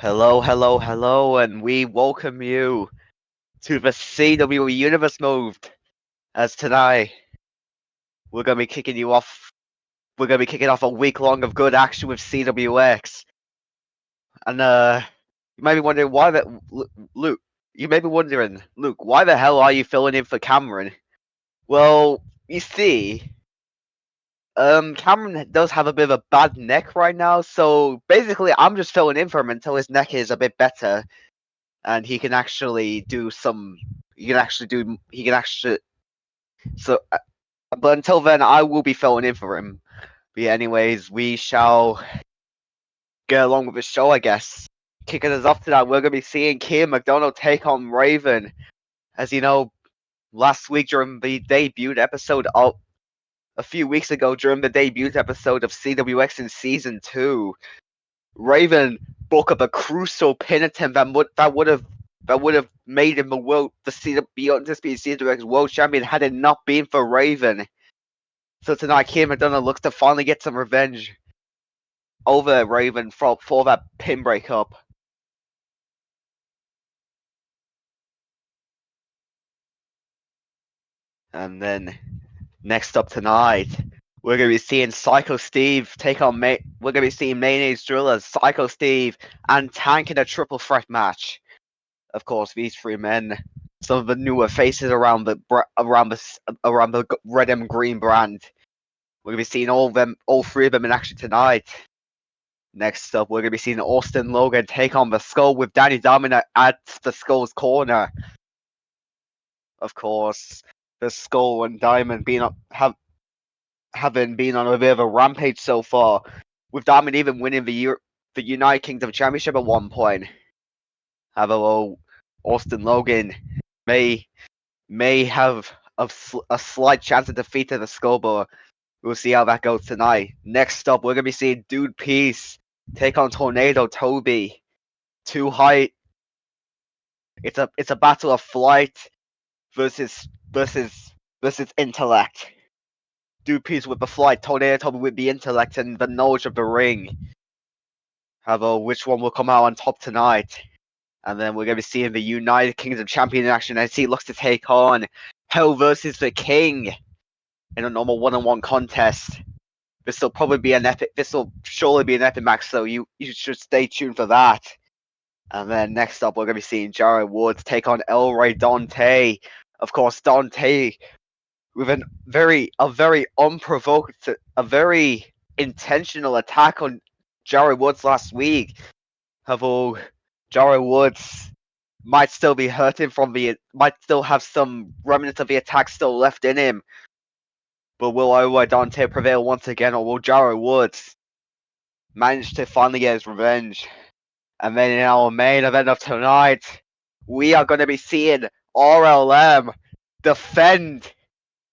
Hello, hello, hello, and we welcome you to the CWE Universe Moved. As tonight, we're gonna be kicking you off. We're gonna be kicking off a week long of good action with CWX. And you may be wondering why that Luke. You may be wondering, Luke, why the hell are you filling in for Cameron? Well, you see, Cameron does have a bit of a bad neck right now, so basically, I'm just filling in for him until his neck is a bit better. And he can actually do some. He can actually. So, but until then, I will be filling in for him. But yeah, anyways, we shall get along with the show, I guess. Kicking us off tonight, we're gonna be seeing Kian McDonald take on Raven. As you know, last week during the debut episode of a few weeks ago during the debut episode of CWX in season 2, Raven broke up a crucial pin attempt that would have made him the undisputed CWX world champion had it not been for Raven. So tonight, Kian McDonald looks to finally get some revenge over Raven for that pin breakup. And then next up tonight, we're gonna be seeing Psycho Steve take on we're gonna be seeing Mayonnaise, Drilla, Psycho Steve, and Tank in a triple threat match. Of course, these three men, some of the newer faces around the red and green brand. We're gonna be seeing all three of them in action tonight. Next up, we're gonna be seeing Austin Logan take on the Skull with Danny Diamond at the Skull's corner. Of course, the Skull and Diamond having been on a bit of a rampage so far, with Diamond even winning the United Kingdom Championship at one point. However, Austin Logan may have a slight chance of defeat to the Skull, but we'll see how that goes tonight. Next up, we're gonna be seeing Dude Peace take on Tornado Toby. Too high. It's a battle of flight versus intellect. Dude Peace with the flight, Tornado Toby with the intellect and the knowledge of the ring. However, which one will come out on top tonight? And then we're going to be seeing the United Kingdom Champion in action as he looks to take on Hell versus the King in a normal one-on-one contest. This will surely be an epic match, so you should stay tuned for that. And then next up, we're going to be seeing Jared Woods take on El Rey Dante. Of course, Dante with a very unprovoked, a very intentional attack on Jared Woods last week. However, Jared Woods might still be hurting might still have some remnants of the attack still left in him. But will El Rey Dante prevail once again, or will Jared Woods manage to finally get his revenge? And then in our main event of tonight, we are going to be seeing RLM defend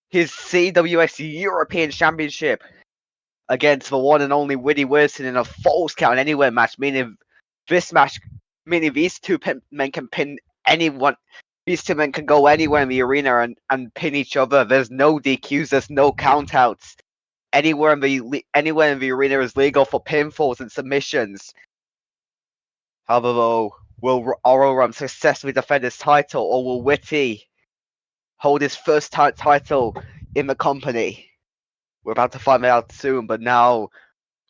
his CWX European Championship against the one and only Witty Wilson in a Falls Count Anywhere match, meaning these two men can pin anyone. These two men can go anywhere in the arena and pin each other. There's no DQs, there's no countouts. Anywhere in the arena is legal for pinfalls and submissions. However, will RLM successfully defend his title, or will Witty hold his first title in the company? We're about to find out soon, but now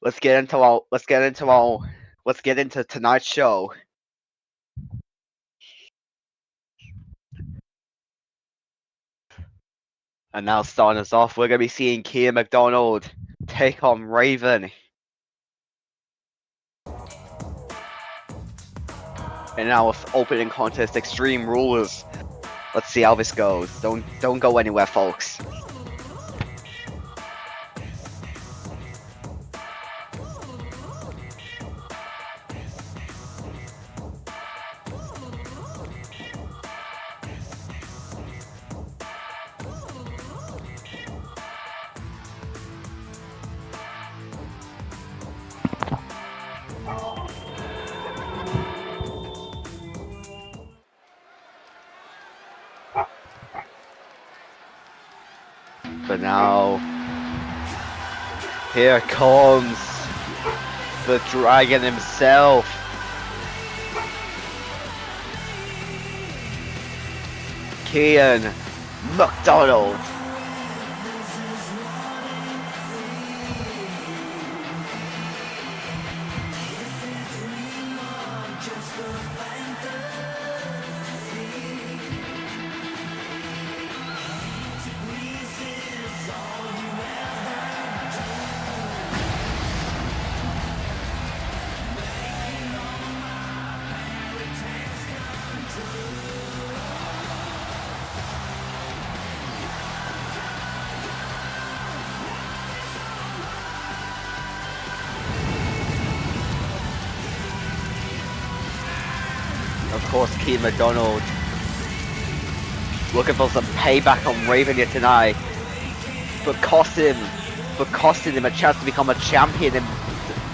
let's get into tonight's show. And now starting us off, we're gonna be seeing Kian McDonald take on Raven. And now with opening contest Extreme Rules. Let's see how this goes. Don't go anywhere, folks. But now, here comes the dragon himself, Kian McDonald. Of course, Kian McDonald looking for some payback on Raven here tonight, but costing him a chance to become a champion,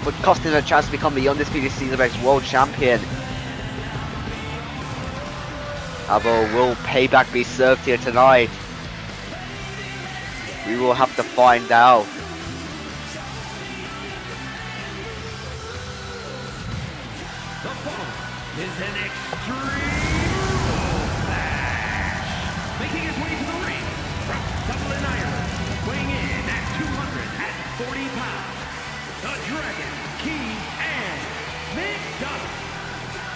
but costing him a chance to become the undisputed CWX World Champion. However, will payback be served here tonight? We will have to find out. Is an extreme rules match. Making his way to the ring from Dublin, Ireland, weighing in at 240 pounds, the Dragon,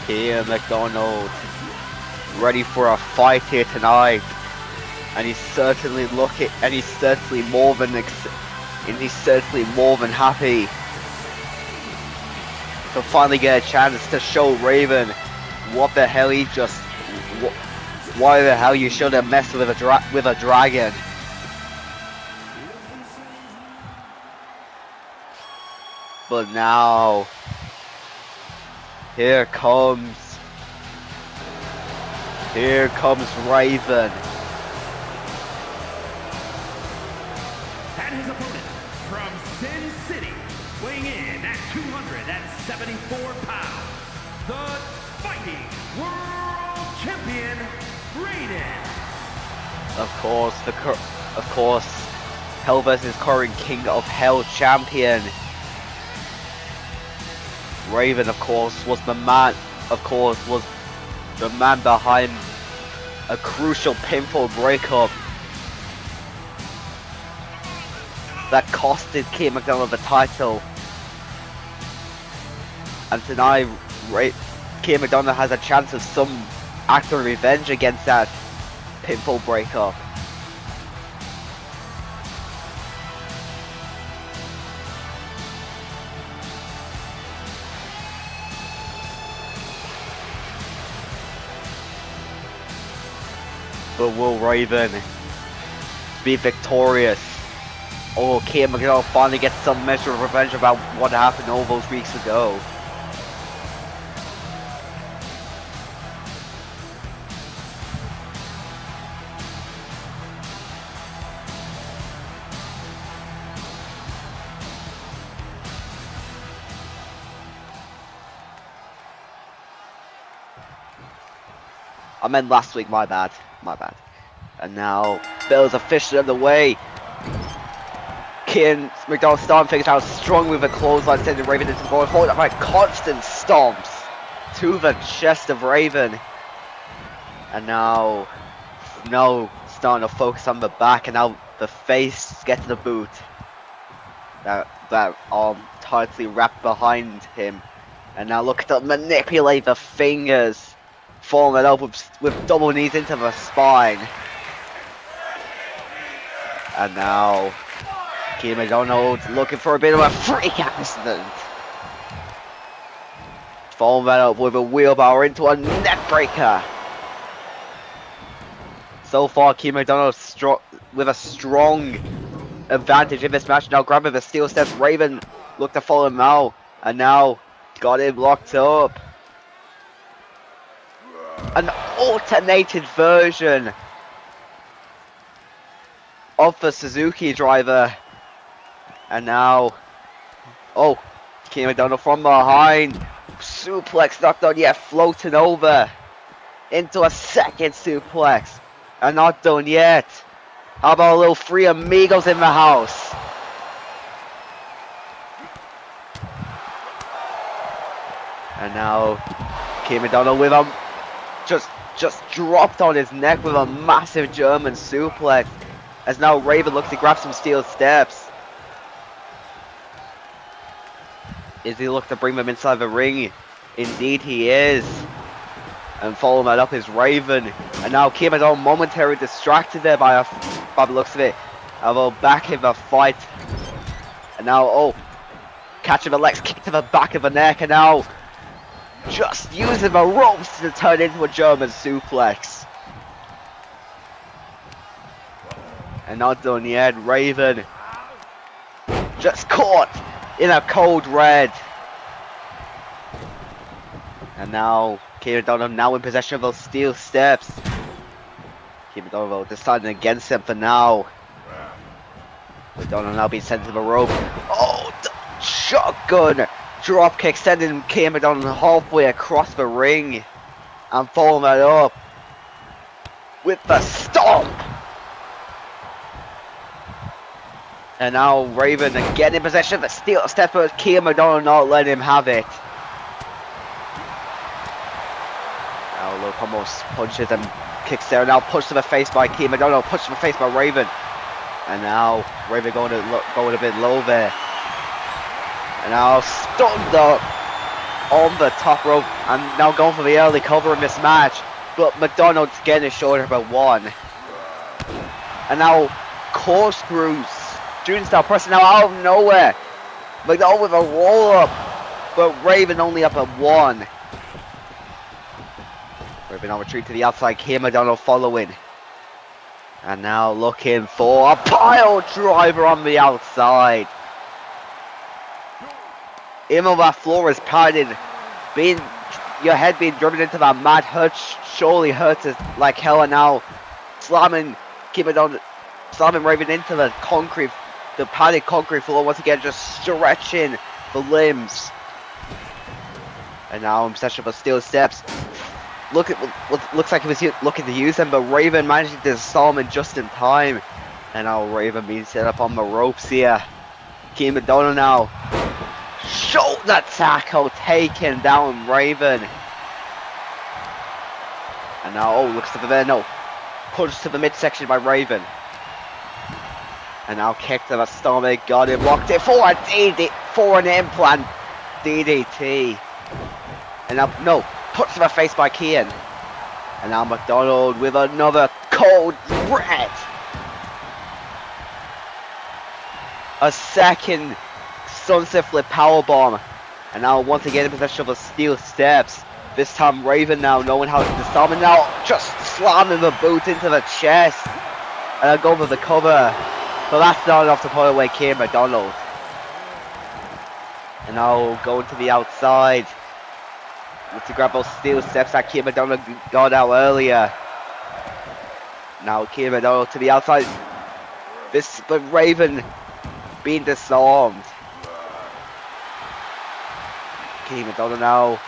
Kian McDonald ready for a fight here tonight, and he's certainly more than happy to finally get a chance to show Raven what the hell he just, why the hell you should have messed with a dragon. But now, here comes Raven. And his opponent from Sin City, weighing in at 274 pounds, the Fighting World Champion, Raiden. Of course, Hell vs. current King of Hell champion. Raven, of course, was the man behind a crucial pinfall breakup that costed Kian McDonald the title. And tonight, Kian McDonald has a chance of some act of revenge against that pinfall breakup. But will Raven be victorious? Or Kian McDonald finally get some measure of revenge about what happened all those weeks ago? I meant last week, my bad. And now, Bill's officially underway. Kian McDonald starting things out strong with a clothesline, sending Raven into the corner, followed up by constant stomps to the chest of Raven. And now starting to focus on the back, and now the face gets the boot. That arm tightly wrapped behind him. And now look at the manipulate the fingers. Following it up with double knees into the spine. And now Kian McDonald looking for a bit of a freak accident. Following that up with a wheelbarrow into a neck breaker. So far, Kian McDonald with a strong advantage in this match. Now grabbing the steel steps, Raven looked to follow him out, and now got him locked up. An alternated version of the Suzuki driver. And now, Kian McDonald from behind. Suplex knocked on, yet floating over into a second suplex. And not done yet. How about a little Three Amigos in the house? And now, Kian McDonald with a just dropped on his neck with a massive German suplex. As now Raven looks to grab some steel steps. Is he looking to bring them inside the ring? Indeed he is. And following that up is Raven. And now Kian McDonald momentarily distracted there by the looks of it. Although back in the fight. And now, oh, catching the legs, kick to the back of the neck. And now just using the ropes to turn into a German suplex. And not done yet. Raven just caught in a cold red. And now Kian McDonald now in possession of those steel steps. Kian McDonald deciding against him for now. McDonald now being sent to the rope. Oh, shotgun drop kick sending Kian McDonald halfway across the ring. And following that up with the stomp. And now Raven again in possession of the steel step, but Kian McDonald not letting him have it. Now look, almost punches and kicks there. Now push to the face by Kian McDonald, push to the face by Raven. And now Raven going a bit low there. And now stunned up on the top rope. And now going for the early cover in this match. But McDonald's getting his shoulder but one. And now corkscrews. June style person now out of nowhere. McDonald with a roll up. But Raven only up at one. Raven on retreat to the outside. Kian McDonald following. And now looking for a pile driver on the outside. Even though that floor is padded, your head being driven into that mat surely hurts it like hell. And now slamming Raven into the concrete, the padded concrete floor once again, just stretching the limbs. And now in possession of the steel steps. Looks like he was looking to use them, but Raven managed to disarm him just in time. And now Raven being set up on the ropes here. Kian McDonald now. Shoulder tackle taken down Raven. And now, oh, looks to the no. Punch to the midsection by Raven. And now kick to the stomach. Got him, locked it for an implant DDT. And now, no. Put to the face by Kian. And now McDonald with another cold red. A second sunset flip powerbomb. And now once again in possession of the steel steps. This time Raven now knowing how to disarm, and now just slamming the boot into the chest. And I'll go for the cover. But that's not enough to put away Kian McDonald. And now going to the outside. To grab those steel steps that Kian McDonald got out earlier. Now Kian McDonald to the outside. But Raven being disarmed. Kian McDonald now.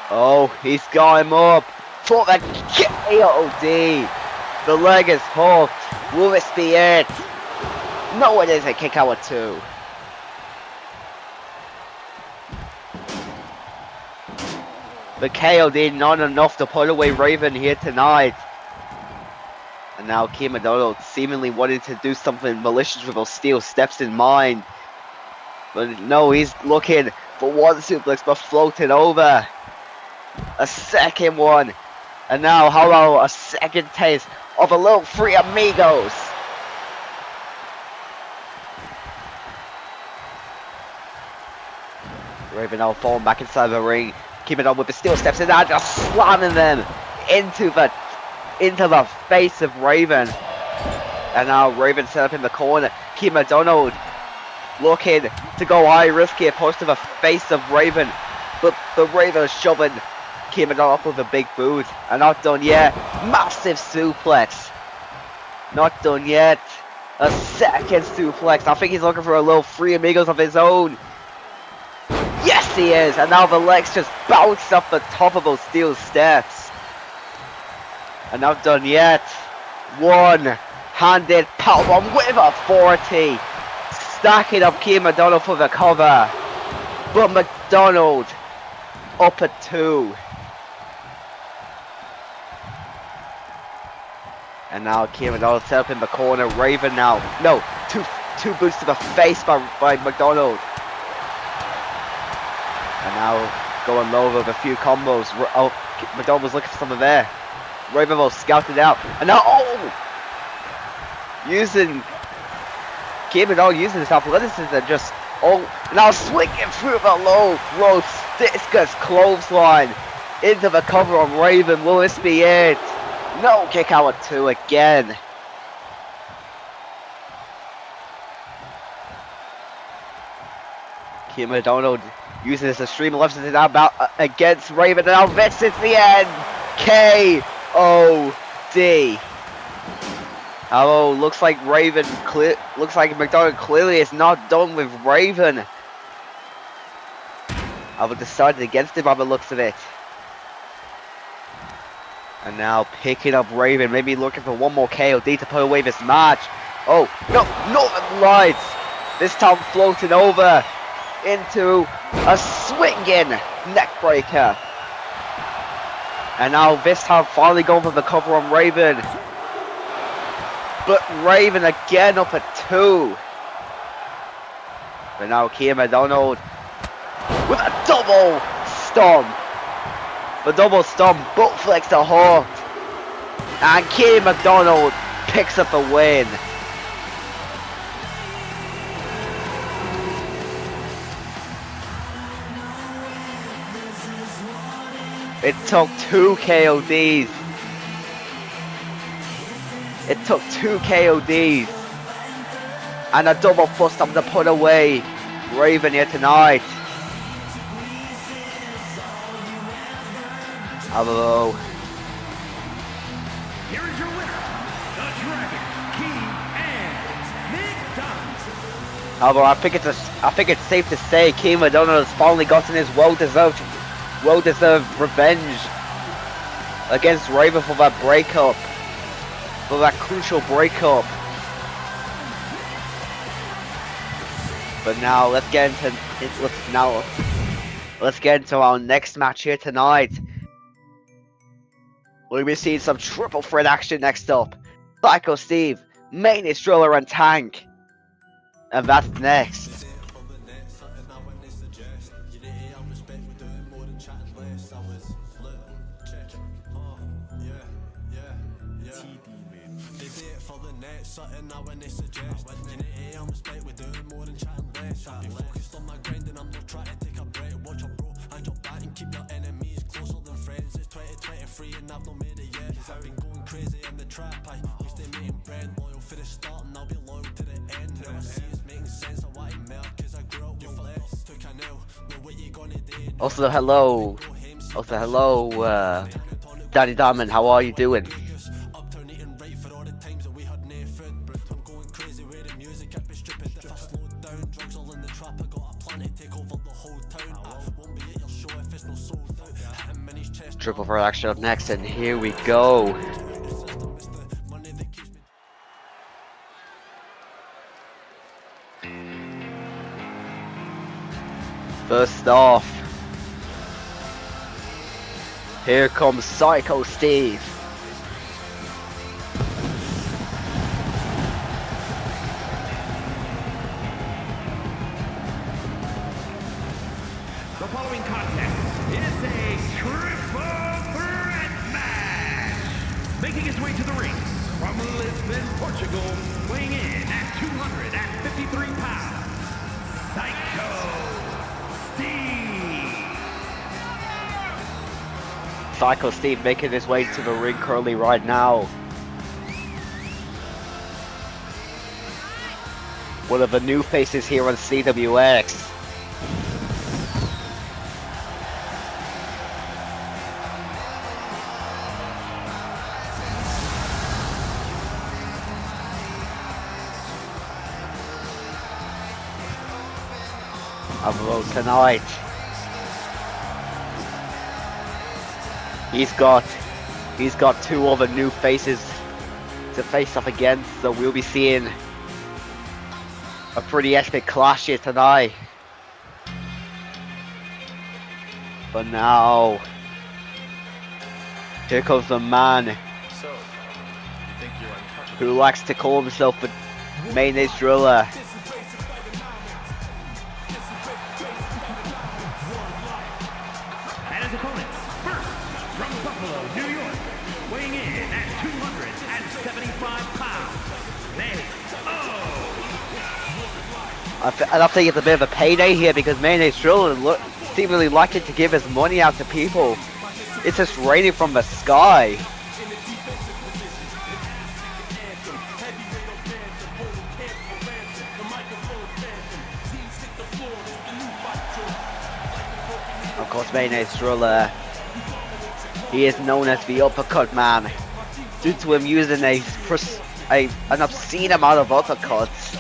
Oh, he's got him up for the KOD. The leg is hooked. Will this be it? No, it isn't. Kick out at 2. The KOD not enough to put away Raven here tonight. And now Kian McDonald seemingly wanted to do something malicious with those steel steps in mind. But no, he's looking for one suplex but floated over. A second one. And now, hello, a second taste of a little Free Amigos. Raven now falling back inside the ring. Keeping on with the steel steps and now just slamming them into the face of Raven. And now Raven set up in the corner. Kian McDonald looking to go high, risky approach to the face of Raven. But the Raven is shoving Kian McDonald up with a big boot. And not done yet. Massive suplex. Not done yet. A second suplex. I think he's looking for a little Free Amigos of his own. Yes, he is. And now the legs just bounce off the top of those steel steps. And not done yet. One-handed powerbomb with a 40. Stacking up Kian McDonald for the cover. But McDonald up at 2. And now Kian McDonald set up in the corner. Raven now. No, two boots to the face by McDonald. And now going low with a few combos. Oh, McDonald was looking for something there. Raven will scout it out. And now, Kian McDonald using his athleticism and just, now swinging through the low rope. Discus clothesline into the cover on Raven. Will this be it? No, kick out at 2 again. Kian McDonald using his extreme left to now against Raven, and now this is the end. K.O.D. Oh, looks like McDonald clearly is not done with Raven. I would decided against him by the looks of it. And now picking up Raven, maybe looking for one more KOD to put away this match. Oh, no, Northern Lights. This time floating over into a swinging neckbreaker. And now this time finally going for the cover on Raven. But Raven again up at 2. But now Kian McDonald with a double stomp. The double stomp, butt flicks the hook. And Kian McDonald picks up the win. It took 2 KODs. It took 2 KODs. And a double foot stomp to put away Raven here tonight. Hello. Here is your winner, the Dragon, Kian McDonald. However, I think it's safe to say Kian McDonald has finally gotten his well-deserved revenge against Raven for that breakup, for that crucial breakup. But now let's get into our next match here tonight. We'll be seeing some triple threat action next up. Psycho Steve, Mayonnaise, Drilla, and Tank. And that's next. And I've not made it yet, cause I've been going crazy in the trap. I used to making bread, loyal for the start, and I'll be loyal to the end. Now I see it's making sense, I want to melt, cause I grew up with less. Took an L, know what you gonna do. Also hello, Daddy Diamond, how are you doing? Uptown eating right for all the times that we had no food. I'm going crazy with the music, I'd be stupid if I slowed down. Drugs all in the trap, I got a plan to take over the whole town. I won't be at your show if it's not sold out. Hitting Minnie's chest. Triple threat action up next, and here we go. First off, here comes Psycho Steve. The following contest is a triple threat match. Making his way to the rings from Lisbon, Portugal, weighing in at 253 pounds, Psycho Steve. Psycho Steve making his way to the ring currently right now. One of the new faces here on CWX. Although tonight he's got 2 other new faces to face off against, so we'll be seeing a pretty epic clash here tonight. But now here comes the man. So, you think who likes to call himself a Mayonnaise Drilla. And his opponents, first from Buffalo, New York, weighing in at 275 pounds, I don't think it's a bit of a payday here because Mayonnaise Drilla seemingly likely to give his money out to people. It's just raining from the sky. Of course, Mayonnaise Drilla, he is known as the uppercut man due to him using an obscene amount of uppercuts.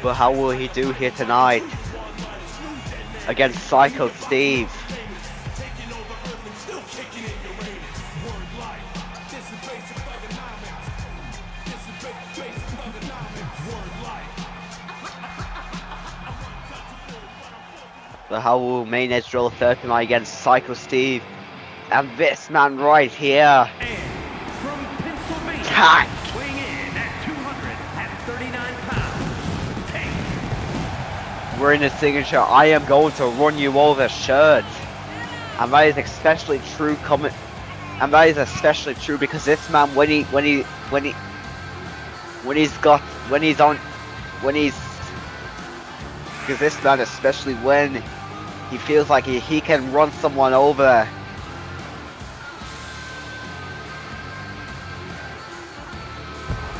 But how will he do here tonight against Psycho Steve? But how will Mayonnaise Drilla fare tonight against Psycho Steve? And this man right here, from Pennsylvania, Tank. weighing in at 239 pounds, Tank. We're in his signature "I am going to run you over" shirt, and that is especially true because this man, because this man, especially when he feels like he can run someone over.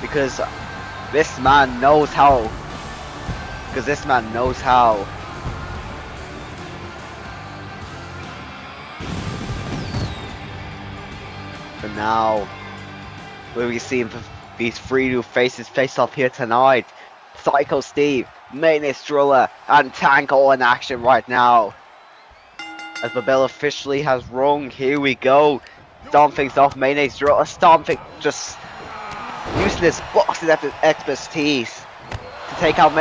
Because this man knows how. For now, will we see these three new faces face off here tonight? Psycho Steve, Mayonnaise Drilla, and Tank all in action right now. As the bell officially has rung, here we go. Stomp things off Mayonnaise Drilla, just using his boxing expertise to take out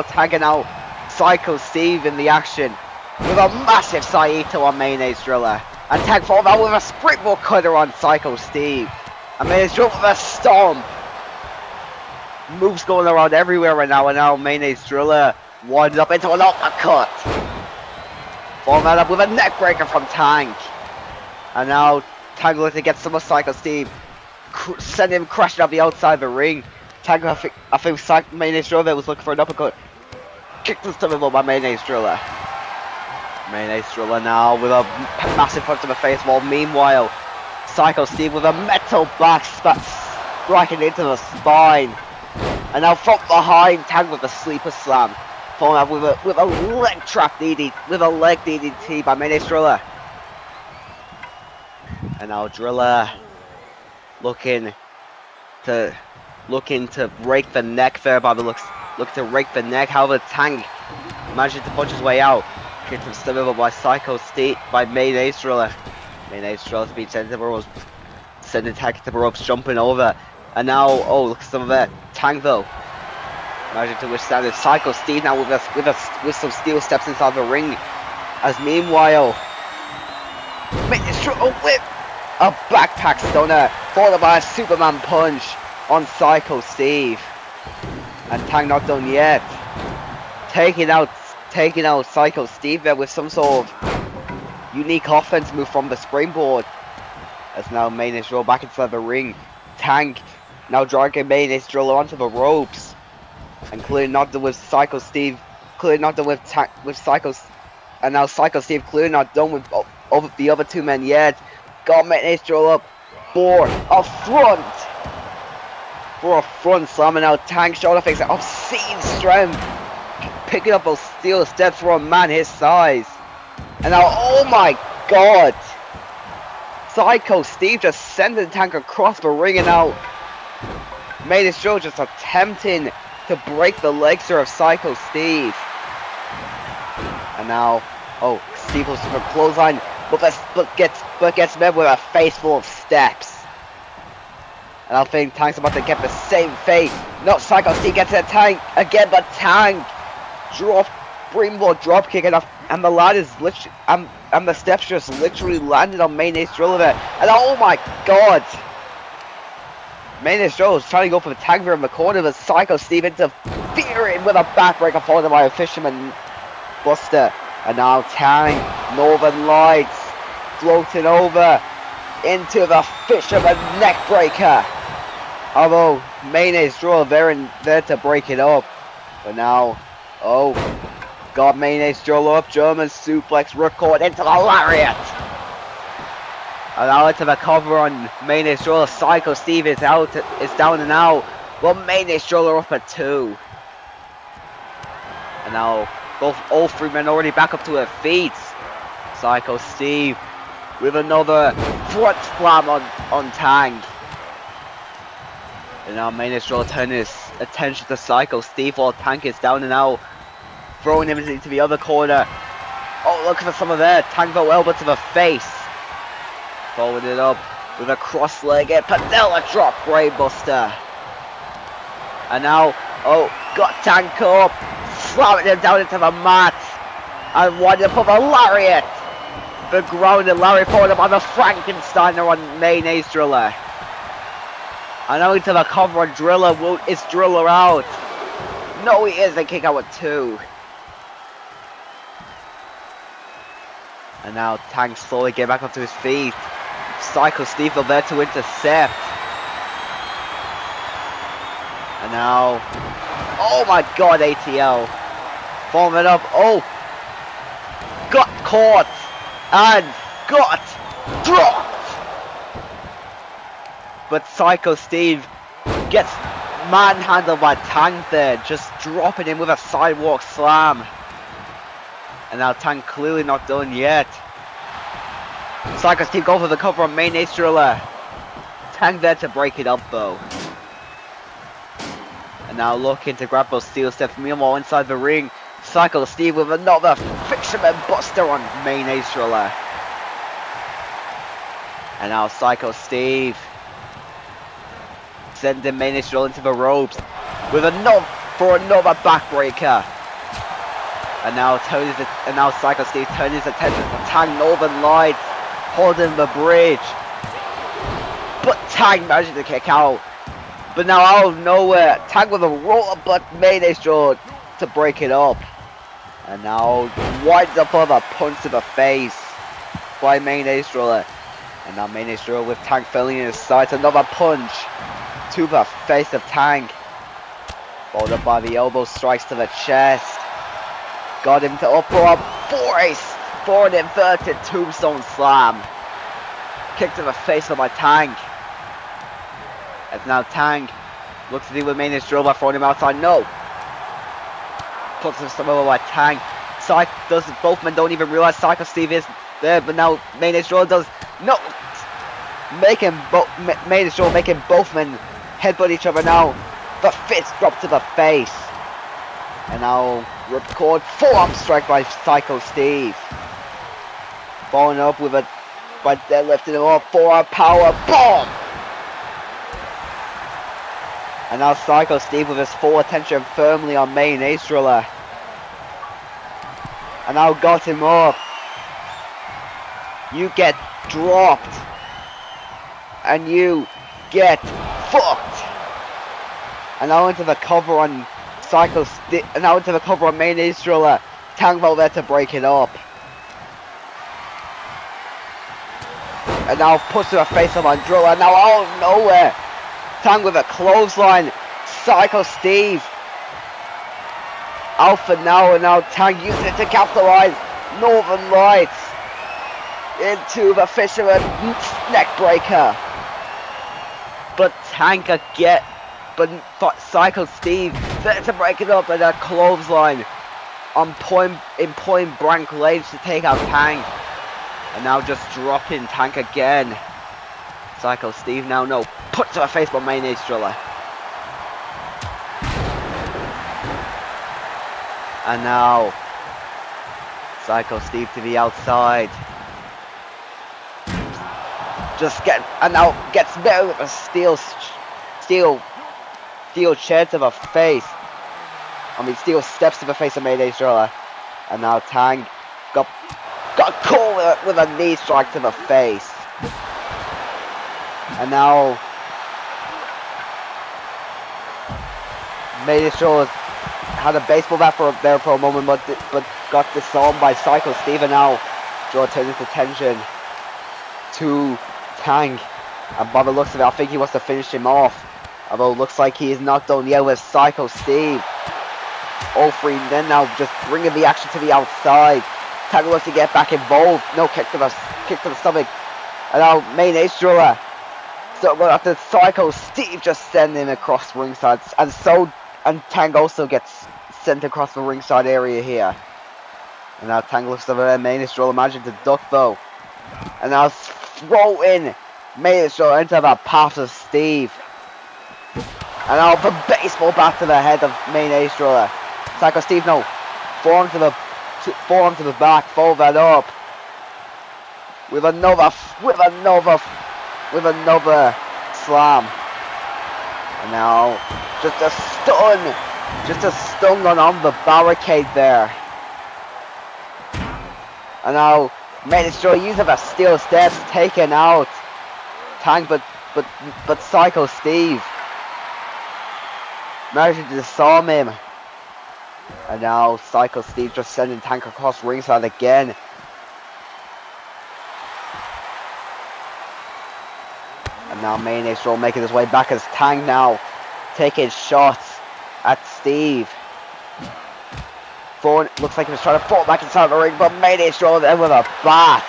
Tank and now Psycho Steve in the action with a massive Saito on Mayonnaise Drilla, and Tank falls out with a springboard cutter on Psycho Steve, and Mayonnaise Drilla with a stomp. Moves going around everywhere right now, and now Mayonnaise Drilla winds up into an uppercut. Falling that up with a neck breaker from Tank, and now Tank looking to get some of Psycho Steve, send him crashing up the outside of the ring. Tank, I think Mayonnaise Drilla was looking for an uppercut. Kicked the stomach by Mayonnaise Drilla. Mayonnaise Drilla now with a massive punch to the face wall. Meanwhile, Psycho Steve with a metal back striking into the spine. And now from behind, Tank with a sleeper slam. Following up with a leg trap DDT, with a leg DDT by Mayonnaise Drilla. And now Drilla looking to break the neck there by the looking to rake the neck. However, Tank managing to punch his way out. Kicked from stomach by Psycho Steve by Mayonnaise Drilla. Mayonnaise Drilla being sent to the ropes, sending Tank to the ropes, jumping over. And now, oh, look at some of that. Tank though, managing to withstand it. Psycho Steve now with some steel steps inside the ring. As meanwhile, Mayonnaise Drilla whip a backpack stunner, followed by a Superman punch on Psycho Steve. And Tank not done yet. Taking out Psycho Steve there with some sort of unique offense move from the springboard. As now Mayonnaise Drilla back inside the ring. Tank now dragging Mayonnaise Drilla onto the ropes. And clearly not done with Psycho Steve. Clearly not done with Psycho. And now Psycho Steve clearly not done with over the other two men yet. Got Mayonnaise Drilla up for a front slam, and now Tank shoulder fakes an obscene strength, picking up those steel steps for a man his size. And now, oh my god, Psycho Steve just sending Tank across the ring, and now Mayonnaise Drilla just attempting to break the legs there of Psycho Steve. And now, oh, Steve goes for a clothesline, but gets met with a face full of steps. And I think Tank's about to get the same fate. Not Psycho Steve gets to the Tank again, but Tank springboard drop kick, and the ladder's literally and the steps just literally landed on Mayonnaise Drilla there. And oh my god! Mayonnaise Drilla was trying to go for the Tank here in the corner, but Psycho Steve interfering with a backbreaker followed by a Fisherman Buster. And now Tank, Northern Lights, floating over into the Fisherman Neckbreaker. Although Mayonnaise Drilla there to break it up. But now, oh, got Mayonnaise Drilla up, German suplex, record into the lariat. And now into the cover on Mayonnaise Drilla. Psycho Steve is down and out. Well, Mayonnaise Drilla up at 2. And now all 3 men already back up to their feet. Psycho Steve with another front slam on Tank. And now Mayonnaise Drilla turning his attention to Psycho Steve while Tank is down and out. Throwing him into the other corner. Oh, look for some of that. Tank go elbow to the face. Following it up with a cross-legged Padella drop brainbuster. And now, oh, got Tank up. Slamming him down into the mat. And wanting to put the lariat. The grounded lariat forward up on the Frankensteiner on Mayonnaise Drilla. And now into the cover on Drilla. Is Drilla out? No, he is. They kick out at 2. And now Tank slowly get back up to his feet. Psycho Steve are there to intercept. And now, oh my god, ATL. Following it up. Oh, got caught and got dropped. But Psycho Steve gets manhandled by Tank there, just dropping him with a sidewalk slam. And now Tank clearly not done yet. Psycho Steve go for the cover on Mayonnaise Drilla. Tank there to break it up though. And now looking to grab those steel steps. Meanwhile inside the ring, Psycho Steve with another Fisherman Buster on Mayonnaise Drilla. And now Psycho Steve sending Mayonnaise Drilla into the ropes with another backbreaker. And now Psycho Steve turns his attention to Tank Northern Lights, holding the bridge. But Tank managed to kick out. But now out of nowhere, Tank with a roller, but Mayonnaise Drilla to break it up. And now winds up with a punch to the face by Mayonnaise Drilla. And now Mayonnaise Drilla with Tank filling in his sights. Another punch to the face of Tank. Followed up by the elbow strikes to the chest. Got him to upright for an inverted tombstone slam. Kick to the face of my Tank. As now Tank looks to deal with Mayonnaise Drilla by throwing him outside. No. Puts him over by Tank. Both men don't even realize Psycho Steve is there, but now Mayonnaise Drilla does. No. Mayonnaise Drilla making both men headbutt each other now. The fist drop to the face. And now record forearm strike by Psycho Steve. Following up with by deadlifting him off, forearm power bomb. And now Psycho Steve with his full attention firmly on Mayonnaise Drilla. And now got him up. You get dropped. And you get fucked. And now into the cover on Psycho Steve. And now into the cover on Mayonnaise Drilla. Tank there to break it up. And now puts to the face of Drilla. And now out of nowhere, Tank with a clothesline. Psycho Steve out for now, and now Tank using it to capitalize. Northern Lights into the Fisherman Neckbreaker. But Tank again, but Psycho Steve there to break it up, and a clothesline on point blank range to take out Tank. And now just dropping Tank again. Psycho Steve now put to the face by Mayonnaise Drilla. And now Psycho Steve to the outside. Now gets met with a steel steel chair to the face. I mean, steel steps to the face of Mayonnaise Drilla. And now Tang got caught with a knee strike to the face. And now Mayonnaise Drilla had a baseball bat there for a moment, but got disarmed by Psycho Steve, and now Drilla turned his attention to Tang. And by the looks of it, I think he wants to finish him off. Although it looks like he is not done yet with Psycho Steve. All three then now just bringing the action to the outside. Tang looks to get back involved. No, kick to the stomach. And now Mayonnaise Drilla. So after Psycho Steve just sending him across ringside, and Tang also gets sent across the ringside area here. And now Tang looks over there. Mayonnaise Drilla managing to duck though. And now throw in Mayonnaise Drilla into the path of Steve. And now the baseball bat to the head of Mayonnaise Drilla. Psycho Steve, no. Forearm to the back, follow that up. With another slam. And now just a stun on the barricade there. And now Mayonnaise Drilla using the steel steps taken out Tang, but Psycho Steve managed to disarm him. And now Psycho Steve just sending Tang across ringside again. And now Mayonnaise Drilla making his way back as Tang now taking shots at Steve. Looks like he was trying to fall back inside the ring, but Mayonnaise Drilla there with a bat.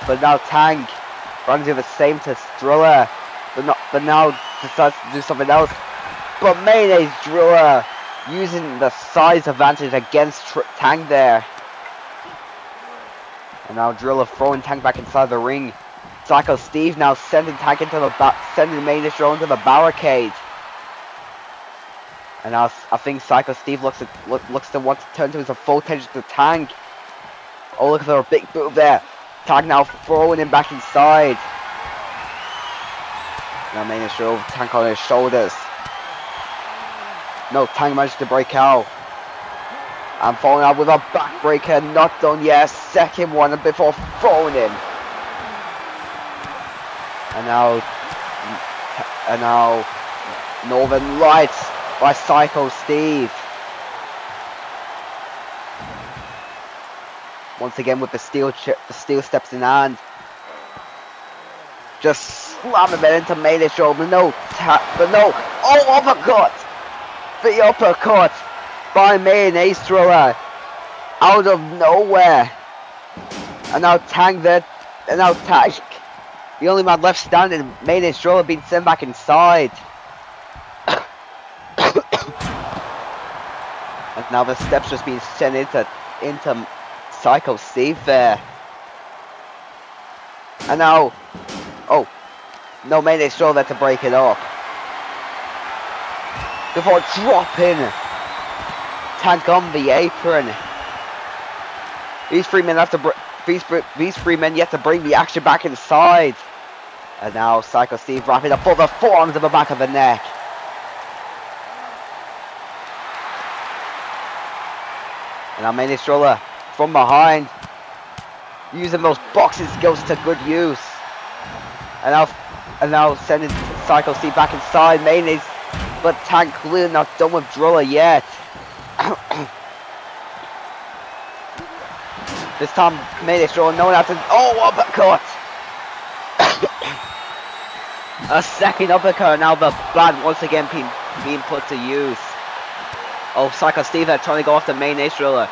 But now Tang trying to do the same to Drilla, but now decides to do something else. But Mayonnaise Drilla using the size advantage against Tang there. And now Drilla throwing Tang back inside the ring. Psycho Steve now sending Tang into sending Mayonnaise Drilla into the barricade. And now I think Psycho Steve looks to want to turn to his full attention to Tang. Oh, look at the big boot there. Tang now throwing him back inside. Now Mayonnaise Drilla over Tang on his shoulders. No, Tang managed to break out. And falling out with a backbreaker. Not done yet. Second one before throwing him. And now Northern Lights by Psycho Steve. Once again with the steel steps in hand. Just slamming it into Mayonnaise Drilla. But no. Oh, uppercut! The uppercut by Mayonnaise Drilla out of nowhere. And now Tang there. And now Tang, the only man left standing, Mayonnaise Drilla being sent back inside. And now the steps just being sent into Psycho Steve there. And now, oh, no, Mayonnaise Drilla there to break it up. Before dropping Tang on the apron. These three men yet to bring the action back inside. And now Psycho Steve wrapping up for the forearm to the back of the neck. And now Mayonnaise Drilla from behind, using those boxing skills to good use. And now sending Psycho Steve back inside. Mayonnaise, but Tang clearly not done with Drilla yet. This time Mayonnaise Drilla knowing how to, oh, uppercut. A second uppercut. Now the bat once again being put to use. Oh, Psycho Steve there trying to go after Mayonnaise Drilla,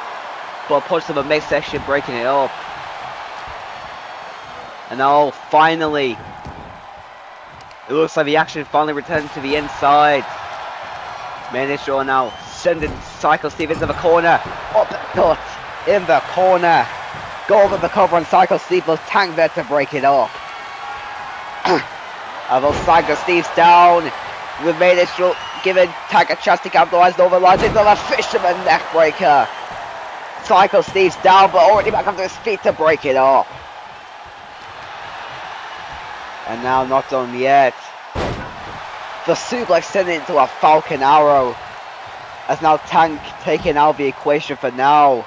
but punch to the midsection, breaking it up. And now finally, it looks like the action finally returned to the inside. Mayonnaise Drilla now sending Psycho Steve into the corner. Uppercut in the corner. Go over the cover on Psycho Steve, but Tang there to break it up. Although Psycho Steve's down, with Mayonnaise Drilla giving Tang a chance to capitalize over the lines into the fisherman neckbreaker. Psycho Steve's down, but already back onto his feet to break it up. And now not done yet. The suplex sending it into a Falcon Arrow. As now Tank taking out the equation for now.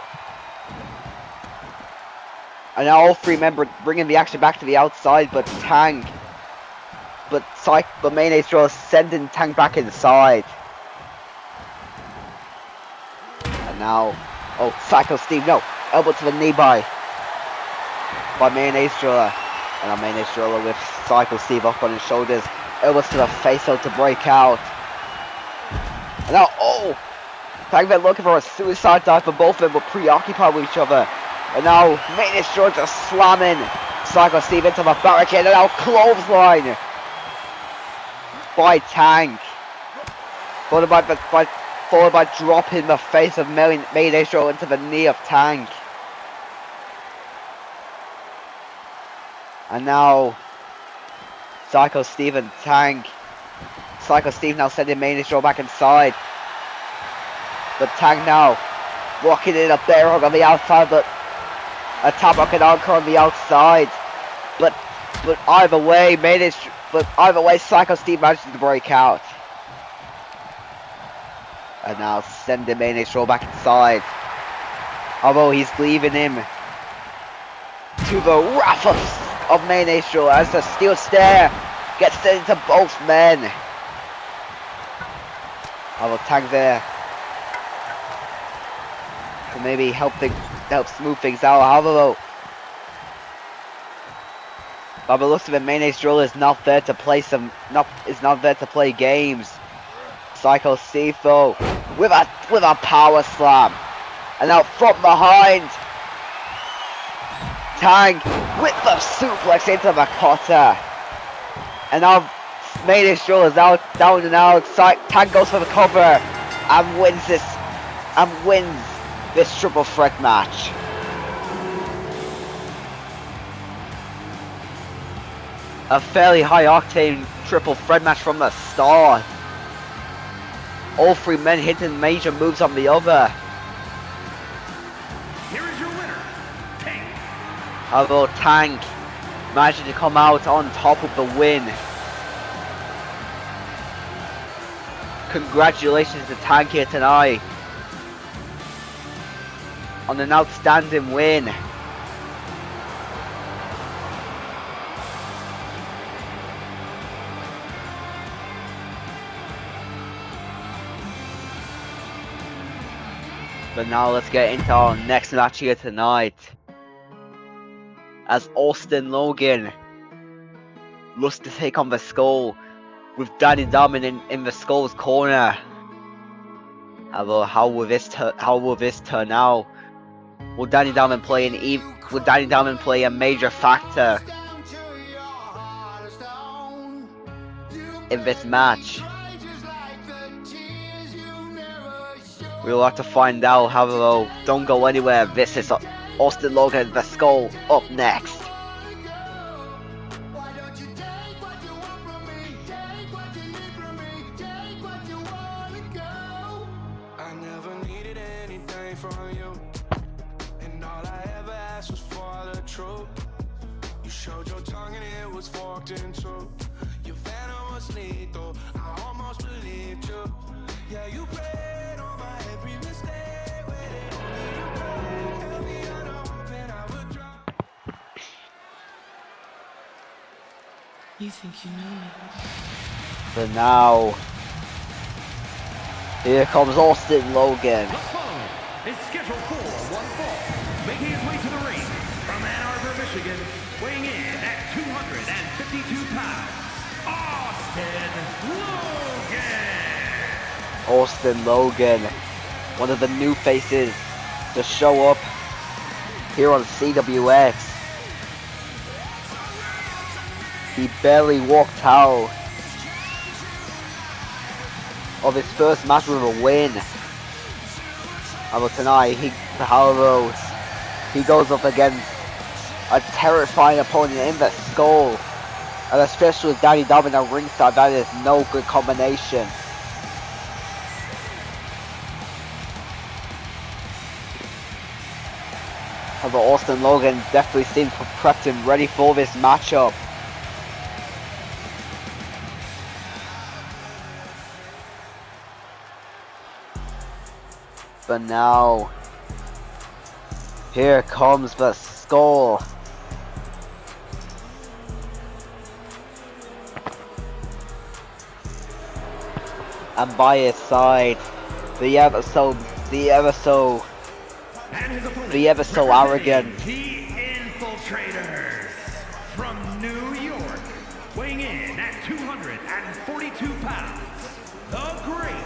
And now all three men bringing the action back to the outside, but Tank. But Mayonnaise Drilla sending Tank back inside. And now, oh, Psycho Steve, no, elbow to the knee by Mayonnaise Drilla. And now Mayonnaise Drilla with Psycho Steve up on his shoulders. Elbows to the face out to break out. And now, oh, Tank been looking for a suicide dive, but both of them were preoccupied with each other. And now Mayonnaise Drilla just slamming Psycho Steve into the barricade, and now clothesline by Tank. Followed by dropping the face of Mayonnaise Drilla into the knee of Tank. And now Psycho Steve and Tank. Psycho Steve now sending Mayonnaise Drilla back inside. But Tank now walking in a bear hug on the outside, but a tap rock and encore on the outside. But either way, Psycho Steve manages to break out. And now sending Mayonnaise Drilla back inside. Although he's leaving him to the wrath of Mayonnaise Drilla as the steel stare gets sent into both men. Although Tank there to maybe help smooth things out. However, by the looks of it, Mayonnaise Drilla is not there to play games. Psycho Steve though with a power slam, and now from behind, Tank with the suplex into the cutter, and now Mayonnaise Drilla is out, down and out. Tank goes for the cover and wins this triple threat match. A fairly high octane triple threat match from the start. All three men hitting major moves on the other. Here is your winner, Tank. Although Tank managing to come out on top with the win. Congratulations to Tank here tonight on an outstanding win. But now let's get into our next match here tonight, as Austin Logan looks to take on the Skull with Danny Diamond in the Skull's corner. However, how will this turn out? Will Danny Diamond play a major factor in this match? We'll have to find out. However, don't go anywhere. This is Austin Logan and the Skull up next. I never needed anything from you, and all I ever asked was for the truth. You showed your tongue and it was forked in two. Your venom was lethal, I almost believed you. Yeah, you prayed on my every mistake. Waited only to break. Held me under hope and I would drop. You think you know me? But now, here comes Austin Logan. The following is scheduled for one fall, making his way to the ring from Ann Arbor, Michigan, weighing in at 252 pounds, Austin Logan. Austin Logan, one of the new faces to show up here on CWX. He barely walked out of his first match with a win. However, tonight, he goes up against a terrifying opponent in the Skull, and especially with Danny Diamond at ringside, that is no good combination. However, Austin Logan definitely seems prepped and ready for this matchup. But now, here comes the skull. And by his side, the ever so arrogant The Infiltrators from New York, weighing in at 242 pounds, the Greats.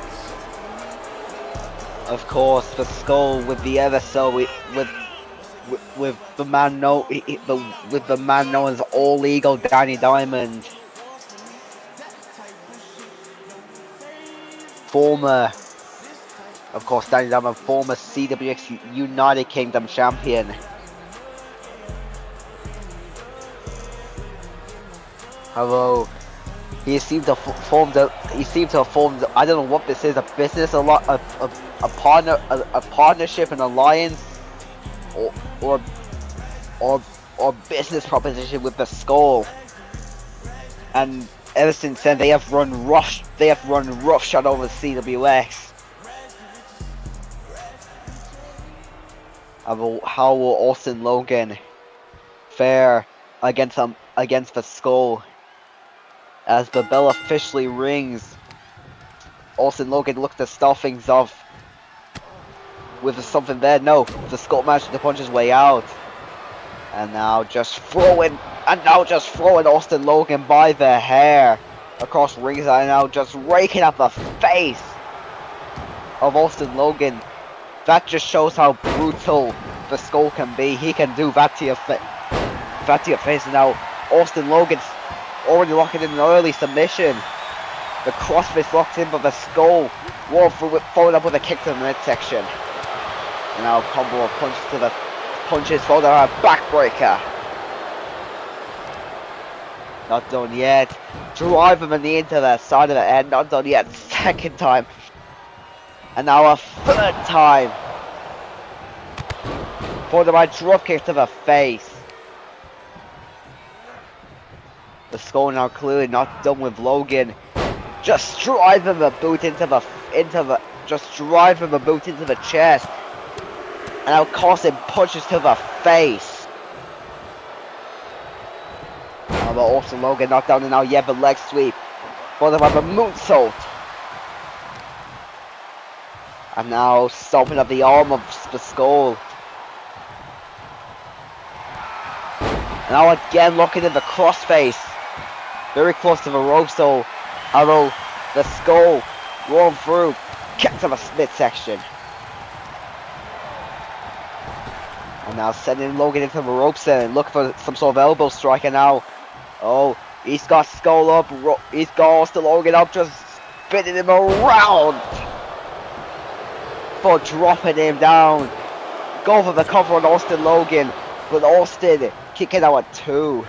Of course, the skull with the with the man known as All Eagle Danny Diamond, former CWX United Kingdom champion. Hello. He seemed to have formed. I don't know what this is. A business, a partnership, an alliance, or business proposition with the skull. And ever since then, they have run roughshod over CWX. How will Austin Logan fare against the skull? As the bell officially rings, Austin Logan looks to start things off with something there. No, the skull managed to punch his way out, and now just throwing Austin Logan by the hair across ringside, and now just raking up the face of Austin Logan. That just shows how brutal the skull can be. He can do that to your face. And now Austin Logan's already locking in an early submission. The crossfist locked in, but the skull followed up with a kick to the midsection. And now a combo of punches followed by a backbreaker. Not done yet. Driving the knee into the side of the head. Not done yet. Second time. And now a third time. Followed by a drop kick to the face. The skull now clearly not done with Logan. Just driving the boot into the chest. And now causing punches to the face. Now but also Logan knocked down, and now yet the leg sweep. Followed by the moonsault. And now stomping up the arm of the skull. And now again looking in the crossface. Very close to the rope, so although the skull rolling through, kick to the midsection. And now sending Logan into the ropes and looking for some sort of elbow strike. And now, oh, he's got skull up, he's got Austin Logan up, just spinning him around for dropping him down. Go for the cover on Austin Logan, but Austin kicking out at 2.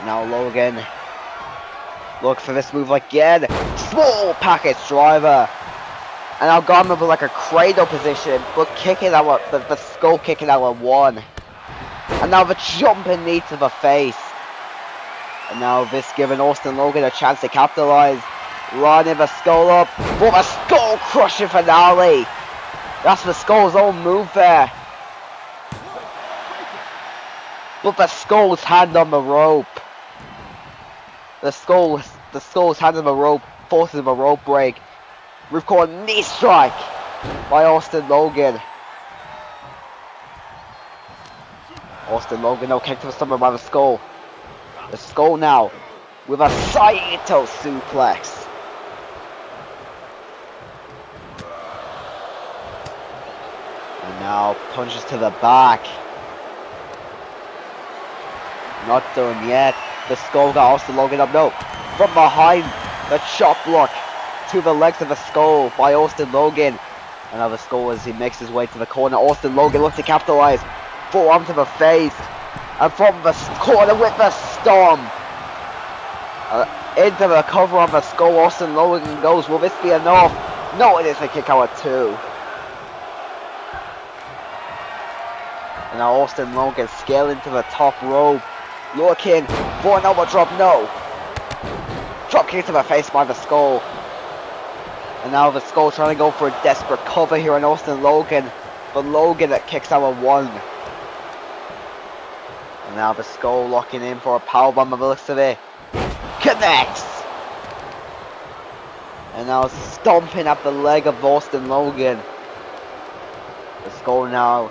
Now Logan, look for this move again. Small package driver. And now got him with like a cradle position, but kicking out the skull kicking out at 1. And now the jumping knee to the face. And now this giving Austin Logan a chance to capitalize. Lining the skull up for the skull crushing finale. That's the skull's own move there. But the skull's hand on the rope. The skull's hand on the rope forces a rope break. We've caught a knee strike by Austin Logan. Austin Logan now kicked to the stomach by the skull. The skull now with a Saito suplex. And now punches to the back. Not done yet. The skull got Austin Logan up. No, from behind the chop block to the legs of the skull by Austin Logan. And now the skull as he makes his way to the corner. Austin Logan looks to capitalize. Forearm to the face. And from the corner with the stomp. Into the cover on the skull. Austin Logan goes. Will this be enough? No, it is a kick out at 2. And now Austin Logan scaling to the top rope. Looking for an elbow drop. No. Drop kick to the face by the skull. And now the Skull trying to go for a desperate cover here on Austin Logan. But Logan that kicks out a 1. And now the Skull locking in for a powerbomb by the looks of it. Connects! And now stomping at the leg of Austin Logan. The Skull now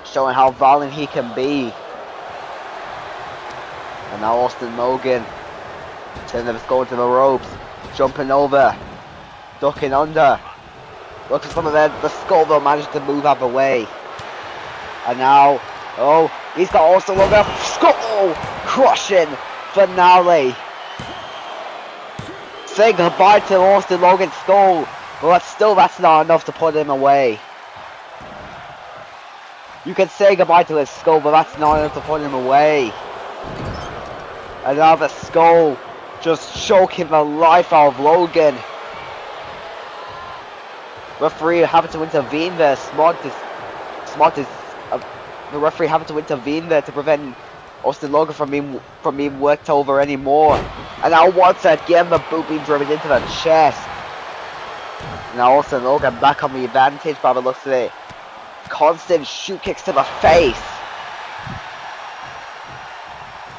showing how violent he can be. And now Austin Logan sending the Skull to the ropes. Jumping over. Ducking under. Looking for the Skull though managed to move out of the way. And now, oh, he's got Austin Logan. Skull crushing finale. Say goodbye to Austin Logan's Skull. But that's not enough to put him away. You can say goodbye to his Skull, but that's not enough to put him away. And now the Skull just choking the life out of Logan. Referee having to intervene there. The referee having to intervene there to prevent Austin Logan from being worked over anymore. And now once again the boot being driven into the chest. Now Austin Logan back on the advantage by the looks of it. Constant shoot kicks to the face.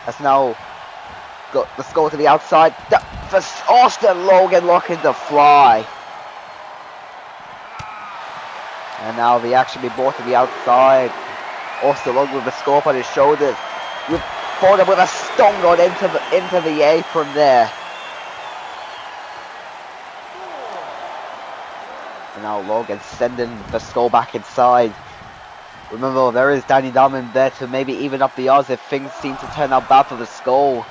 That's now got the Skull to the outside. For Austin Logan looking to fly. And now the action be brought to the outside. Austin Logan with the scope on his shoulders. With Fordham with a stun gun into the apron there. And now Logan sending the Skull back inside. Remember, there is Danny Diamond there to maybe even up the odds if things seem to turn out bad for the Skull.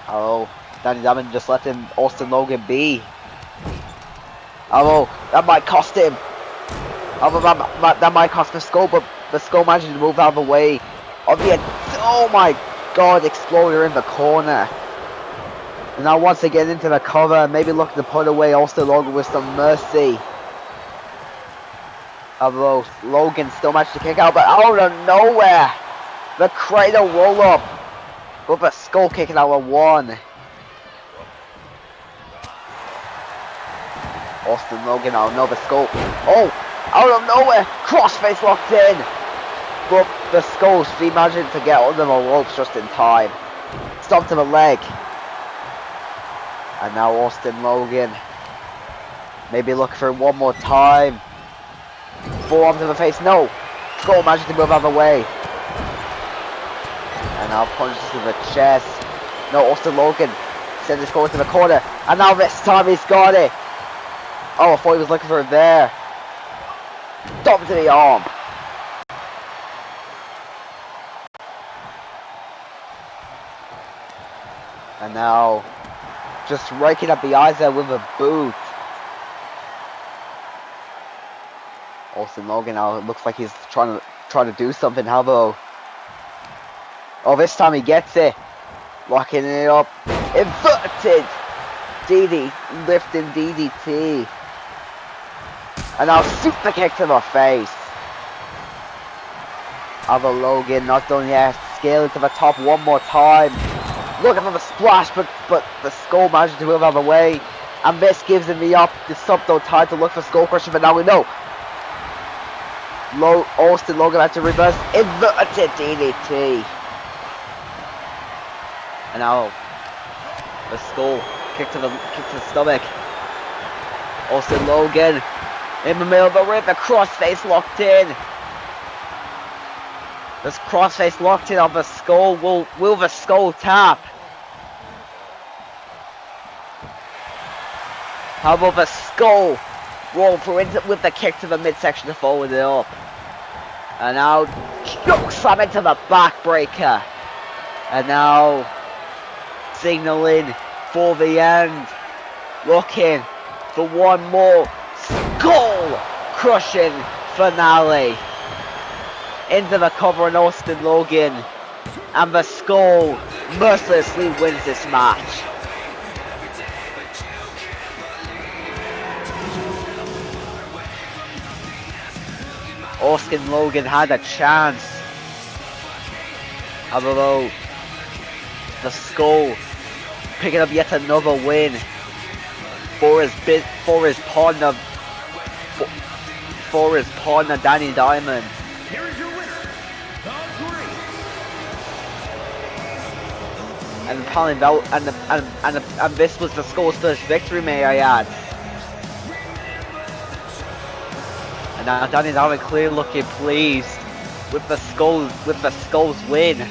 Oh, Danny Diamond just letting Austin Logan be. Oh, that might cost him. That might cost the Skull, but the Skull managed to move out of the way of the oh my god, Exploder in the corner. And now once again into the cover, maybe looking to put away Austin Logan with some mercy. Although Logan still managed to kick out, but out of nowhere, the cradle roll up with a Skull kicking out a 1. Austin Logan, oh no, the Skull. Oh, out of nowhere, crossface locked in. But the Skull's feet managed to get under the ropes just in time. Stomp to the leg. And now Austin Logan maybe look for it one more time. Forearm to the face, no. Skull managed to move out of the way. And now punches to the chest. No, Austin Logan sends his Skull to the corner. And now this time he's got it. Oh, I thought he was looking for it there. Stomp to the arm. And now just raking up the eyes there with a boot. Austin Logan now looks like he's trying to do something. How though? Oh, this time he gets it. Locking it up. Inverted lifting DDT. And now super kick to the face. Other Logan not done yet. Scaling to the top one more time. Looking for the splash, but the Skull managed to move out of the way. And this gives him the subtle time to look for Skull Crusher, but now we know. Austin Logan had to reverse inverted DDT. And now the Skull kick to the stomach. Austin Logan in the middle of the ring, the crossface locked in. This crossface locked in on the Skull. Will the Skull tap? How about the Skull roll through with the kick to the midsection to forward it up? And now choke slam into the backbreaker. And now signaling for the end. Looking for one more Skull crushing finale. Into the cover on Austin Logan. And the Skull mercilessly wins this match. Austin Logan had a chance. Although the Skull picking up yet another win. for his partner Danny Diamond. Here is your winner, the Great. And apparently and this was the Skull's first victory, may I add. And now Danny Diamond clearly looking pleased with the Skull's win,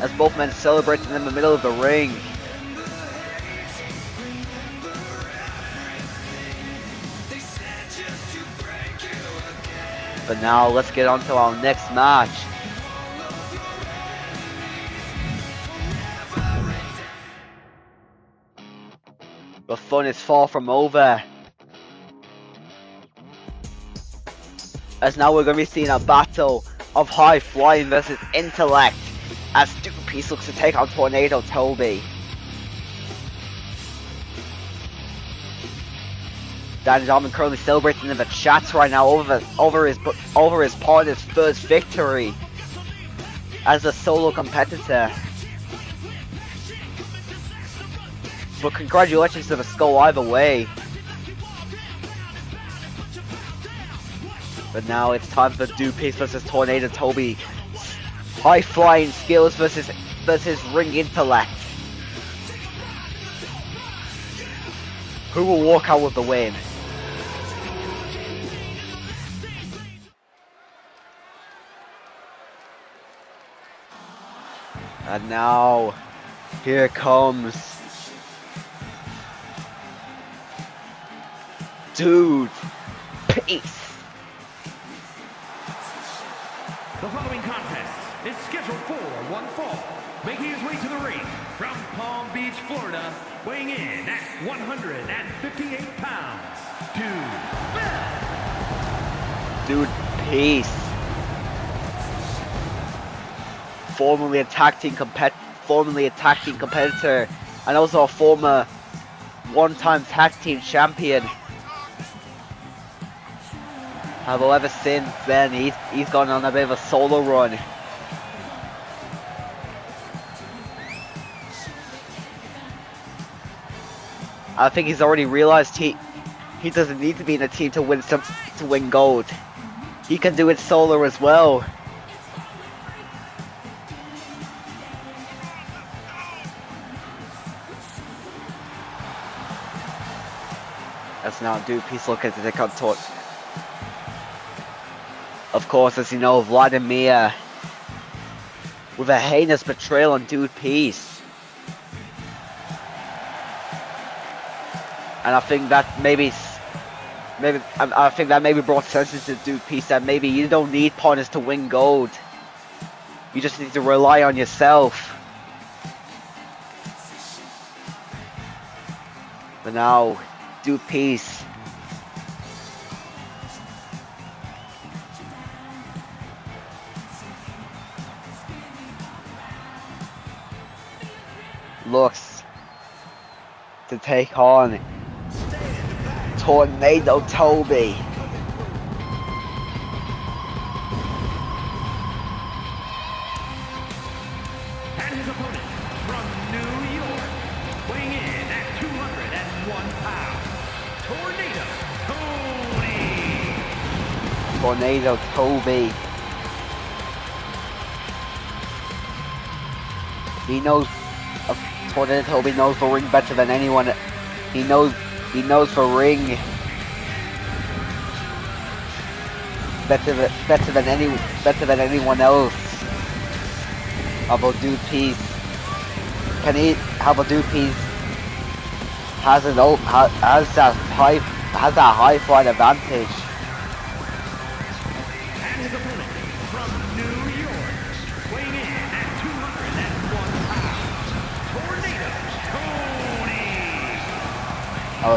as both men celebrating in the middle of the ring. But now let's get on to our next match. The fun is far from over, as now we're going to be seeing a battle of high flying versus intellect, as Dupees looks to take on Tornado Toby. Danny Diamond currently celebrating in the chats right now over his partner's first victory as a solo competitor. But congratulations to the Skull either way. But now it's time for Dupees versus Tornado Toby. High flying skills versus ring intellect. Who will walk out with the win? And now, here comes Dude Peace. The following contest is scheduled for one fall, making his way to the ring from Palm Beach, Florida, weighing in at 158 pounds, Dude Peace. Formerly a tag team competitor, and also a former one-time tag team champion. However, ever since then, he's gone on a bit of a solo run. I think he's already realized he doesn't need to be in a team to win gold. He can do it solo as well. That's now Dupees looking to take on Tort. Of course, as you know, Vladimir with a heinous betrayal on Dupees. And I think that maybe brought sense to Dupees, that maybe you don't need partners to win gold. You just need to rely on yourself. But now, Dupees looks to take on Tornado Toby. and his opponent from New York, weighing in at 201 pounds, Tornado Toby. He knows. Tornado Toby knows the ring better than anyone. He knows the ring better than anyone else. How about Dupees? How about Dupees has that high flight advantage. and his opponent from New York, weighing in at 201 pounds,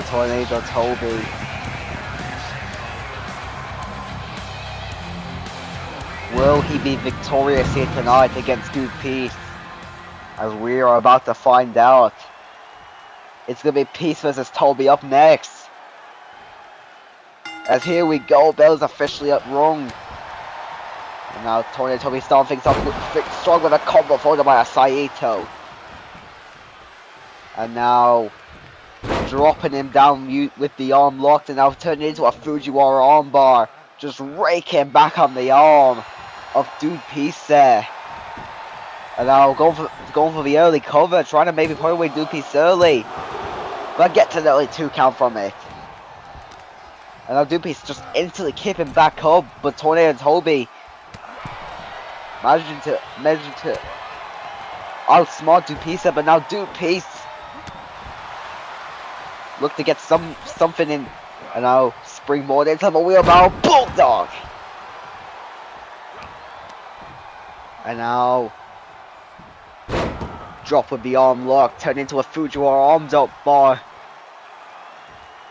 Tornado Toby. Will he be victorious here tonight against Dupees? As we are about to find out. It's gonna be Peace versus Toby up next. As here we go, bell's officially up rung. And now Tornado Toby starting things off strong with a combo followed by a Saito. And now dropping him down mute with the arm locked, and now turning into a Fujiwara armbar. Just raking back on the arm of Dude Peace there. And now going for the early cover, trying to maybe put away Dude Peace early. But gets an early 2 count from it. And now Dude Peace just instantly kicking back up, but Tornado and Toby managing to outsmart Dude Peace, but now Dude Peace look to get something in, and now springboard into the wheelbarrow bulldog. And now drop with the arm lock, turn into a Fujiwara arms up bar.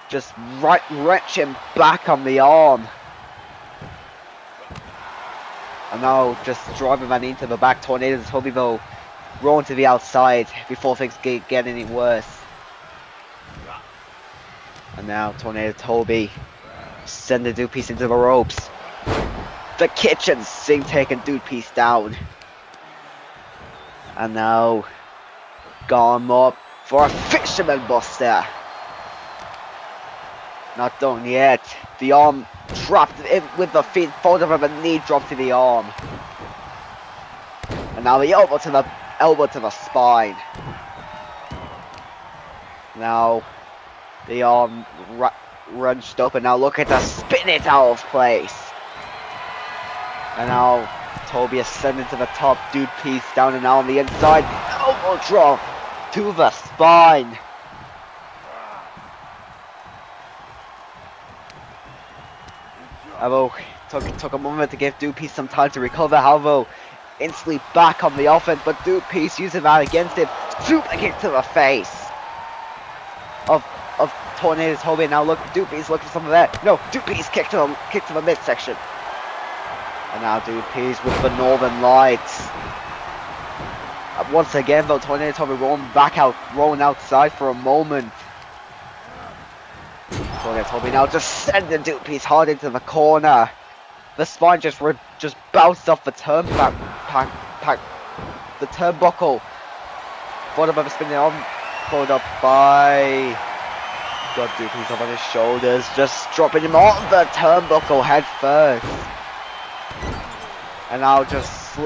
Just wrenching back on the arm. And now just driving man into the back. Tornado and Toby though rolling to the outside before things get any worse. And now Tornado Toby sending Dude Peace into the ropes. The kitchen sink taking Dude Peace down. And now going up for a fisherman buster. Not done yet. The arm trapped in with the feet folded from a knee drop to the arm. And now the elbow to the spine. Now the arm wrenched up, and now look at the spin it out of place. And now Toby ascending to the top, Dude Peace down and now on the inside, elbow drop to the spine. Although took a moment to give Dude Peace some time to recover, however, instantly back on the offense, but Dude Peace using that against him, super kick to the face of Tornado Toby. And now look, Dude Peace looking for some of that. No, Dude Peace kick to the midsection. And now Dude Peace with the Northern Lights. Once again though, Tornado Toby rolling outside for a moment. Tornado Toby now just sending Dude Peace hard into the corner. The spine just bounced off the turnbuckle. Followed by the spinning arm, followed up by Dude Peace up on his shoulders, just dropping him on the turnbuckle head first. And now just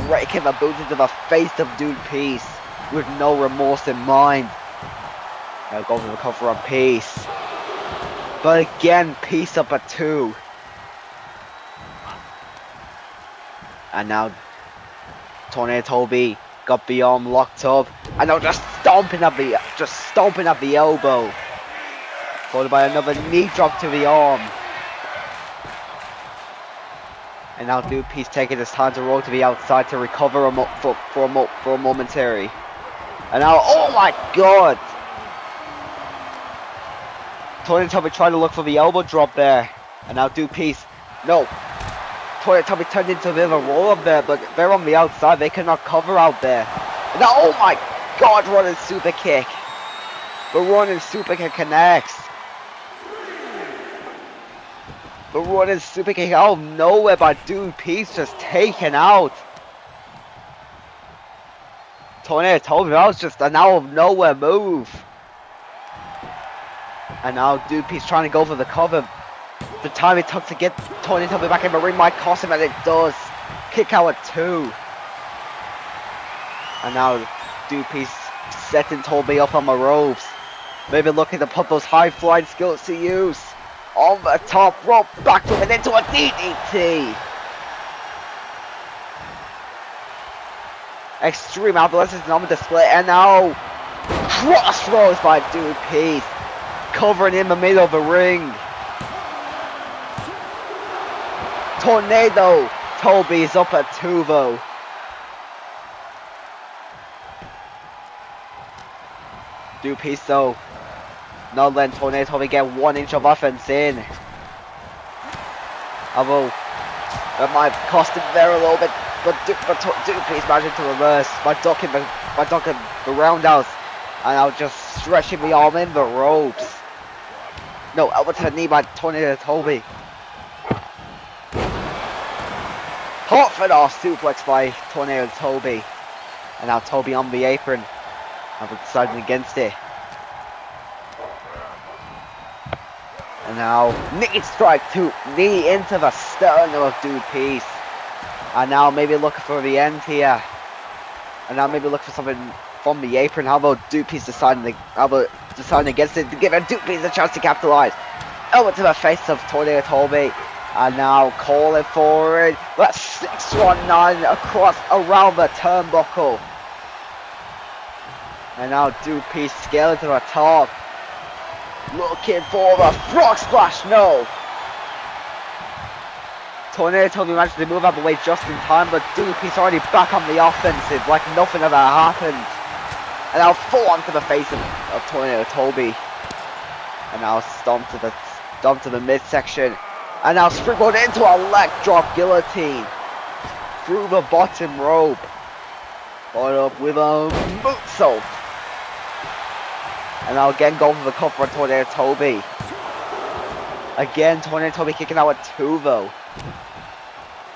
raking the boot into the face of Dude Peace with no remorse in mind. Now going for the cover on Peace. But again, Peace up at 2. And now Tornado Toby got the arm locked up. And now just stomping at the elbow. Followed by another knee drop to the arm. And now Dude Peace taking his time to roll to the outside to recover for a momentary. And now, oh my god! Tornado Toby trying to look for the elbow drop there. And now Dude Peace, no. Tornado Toby turned into a bit of a roll up there, but they're on the outside, they cannot cover out there. And now, oh my god, running super kick. The running super kick connects. The running super kick out of nowhere by Dude Peace just taken out. Tornado Toby, that was just an out of nowhere move. And now Dude Peace trying to go for the cover. The time it took to get Tornado Toby back in the ring might cost him, and it does. Kick out at 2. And now Dude Peace setting Toby up on the ropes. Maybe looking to put those high flying skills to use. On the top rope, back to him and into a DDT. Extreme athleticism on display, and now crossroads by Dude Peace, covering in the middle of the ring. Tornado Toby is up at 2 though. Dude Peace though, not letting Tornado Toby get 1 inch of offense in. Although that might cost him there a little bit, but Dude Peace managing to reverse by ducking the roundhouse, and now just stretching the arm in the ropes. No, elbow to the knee by Tornado Toby. Orthodox suplex by Tornado Toby. And now Toby on the apron. I've decided against it. And now knee strike two, knee into the sternum of Dude Peace. And now maybe looking for the end here. And now maybe looking for something from the apron. How about Dude Peace deciding against it to give Dude Peace a chance to capitalize? Over to the face of Tornado Toby. And now calling for it. That's 619 across around the turnbuckle. And now Dude Peace scaling to the top. Looking for the frog splash. No. Tornado Toby managed to move out of the way just in time, but Dude Peace already back on the offensive like nothing ever happened. And now full onto the face of Tornado Toby. And now stomp to the midsection. And now sprinkled into a leg drop guillotine. Through the bottom rope. Followed up with a moonsault. And now again going for the cover on Tornado Toby. Again, Tornado Toby kicking out at 2 though.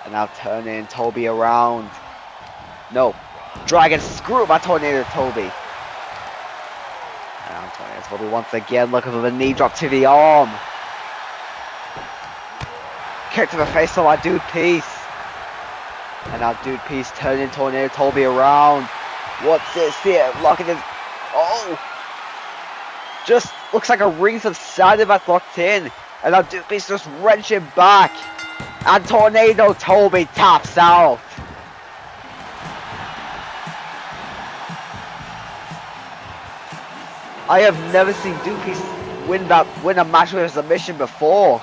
And now turning Toby around. No. Dragon screw by Tornado Toby. And now Tornado Toby once again looking for the knee drop to the arm. Kick to the face of my Dude Peace. And now Dude Peace turning Tornado Toby around. What's this here? Locking his... Oh! Just looks like a rings of sand that's locked in. And now Dude Peace just wrenching back. And Tornado Toby taps out. I have never seen Dude Peace win a match with a submission before.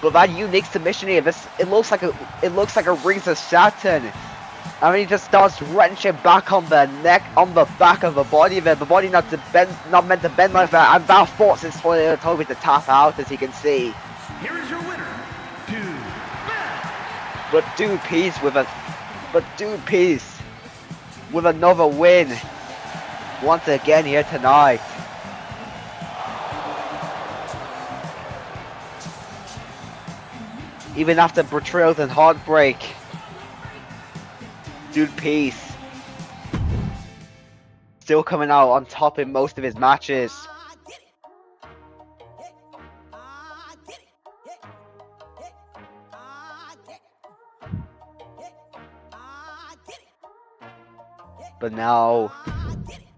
But that unique submission here, it looks like a rings of Saturn. I mean, he just starts wrenching back on the neck, on the back of the body there. The body not meant to bend like that, and that forces Tornado Toby to tap out, as you can see. Here is your winner, Dude Peace with another win once again here tonight. Even after betrayals and heartbreak, Dude Peace still coming out on top in most of his matches. But now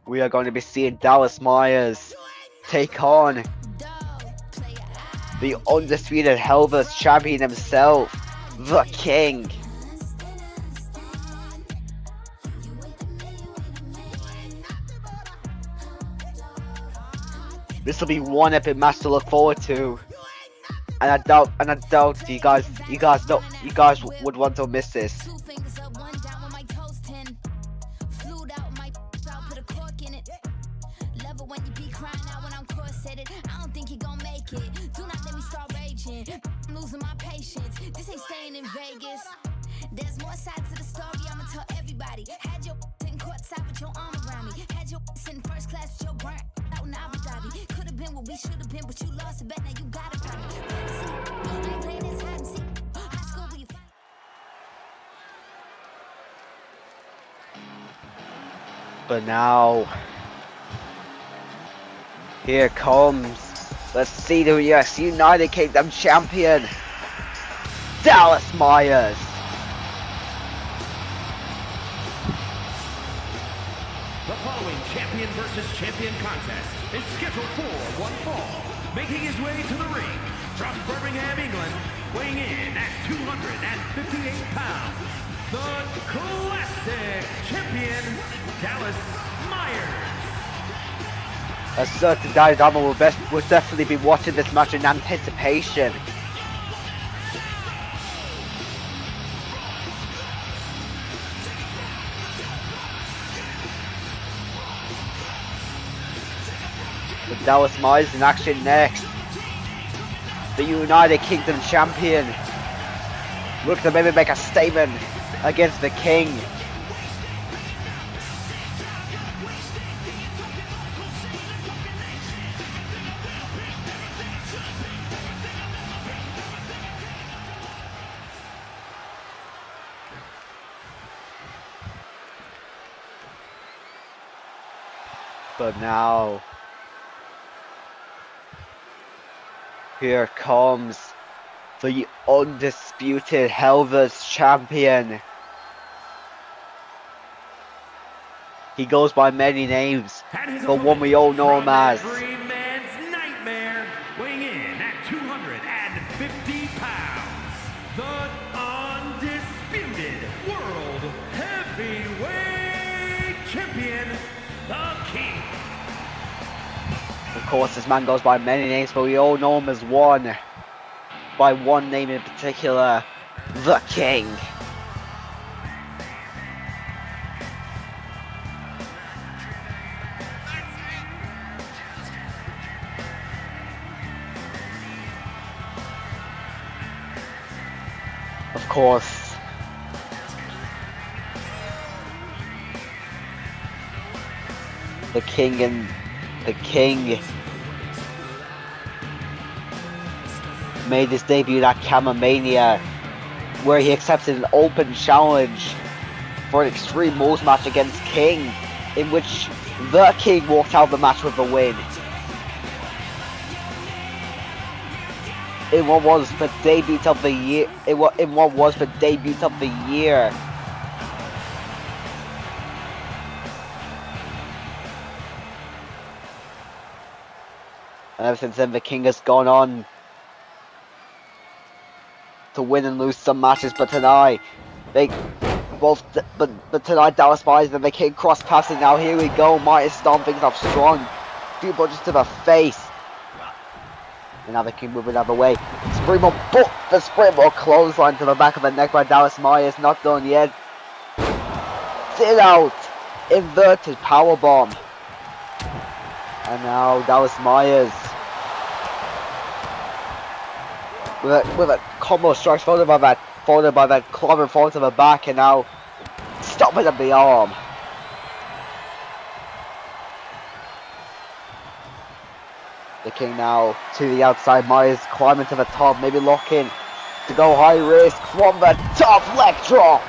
we are going to be seeing Dallas Myers take on the undisputed Hellverse champion himself, the King. This will be one epic match to look forward to, and I doubt you guys would want to miss this. There's more sides to the story, I'ma tell everybody. Had your in courtside with your arm around me. Had your in first class with your burnt out in Abu Dhabi. Could've been what we should've been, but you lost a bet, now you got it from me. I ain't playing this hide and seek. High school, but you But now, here comes the CWX United Kingdom champion, Dallas Myers. The following champion versus champion contest is scheduled for one fall. Making his way to the ring from Birmingham, England, weighing in at 258 pounds, the classic champion, Dallas Myers. A certain Dynamo will definitely be watching this match in anticipation. With Dallas Myers in action next. The United Kingdom champion looks to maybe make a statement against the King. But now, here comes the undisputed Helvers champion. He goes by many names, but one we all know him as. Every man's nightmare, weighing in at 250 pounds, the undisputed World Heavyweight Champion, the King. Of course, this man goes by many names, but we all know him as one. By one name in particular, the King. Of course, the King made his debut at Mania, where he accepted an open challenge for an Extreme Rules match against King, in which the King walked out of the match with a win. In what was the debut of the year, And ever since then, the King has gone on to win and lose some matches, but tonight, tonight Dallas Myers and the King cross passing. Now here we go, Myers storm things off strong, few punches to the face. And now the King moving out of the way. Springboard, but the springboard clothesline to the back of the neck by Dallas Myers. Not done yet. Sit out. Inverted powerbomb. And now Dallas Myers with a combo strikes followed by that clobber fall to the back, and now stopping at the arm. The King now to the outside, Myers climbing to the top, maybe lock in to go high risk from the top, leg drop.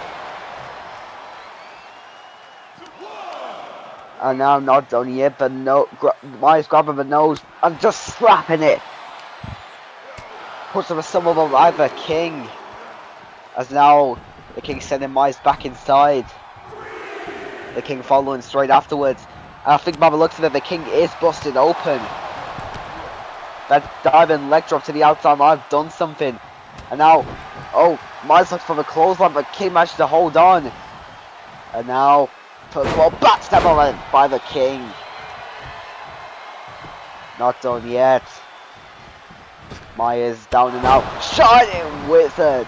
And now not done yet, but no, Myers grabbing the nose and just slapping it. Puts the summable by the King. As now the King sending Myers back inside. The King following straight afterwards. And I think by the looks of it, the King is busted open. That diving leg drop to the outside might have done something. And now, oh, Myers looks for the clothesline, but King managed to hold on. And now, first of all, backstab by the King. Not done yet. Myers down and out. Shining Wizard.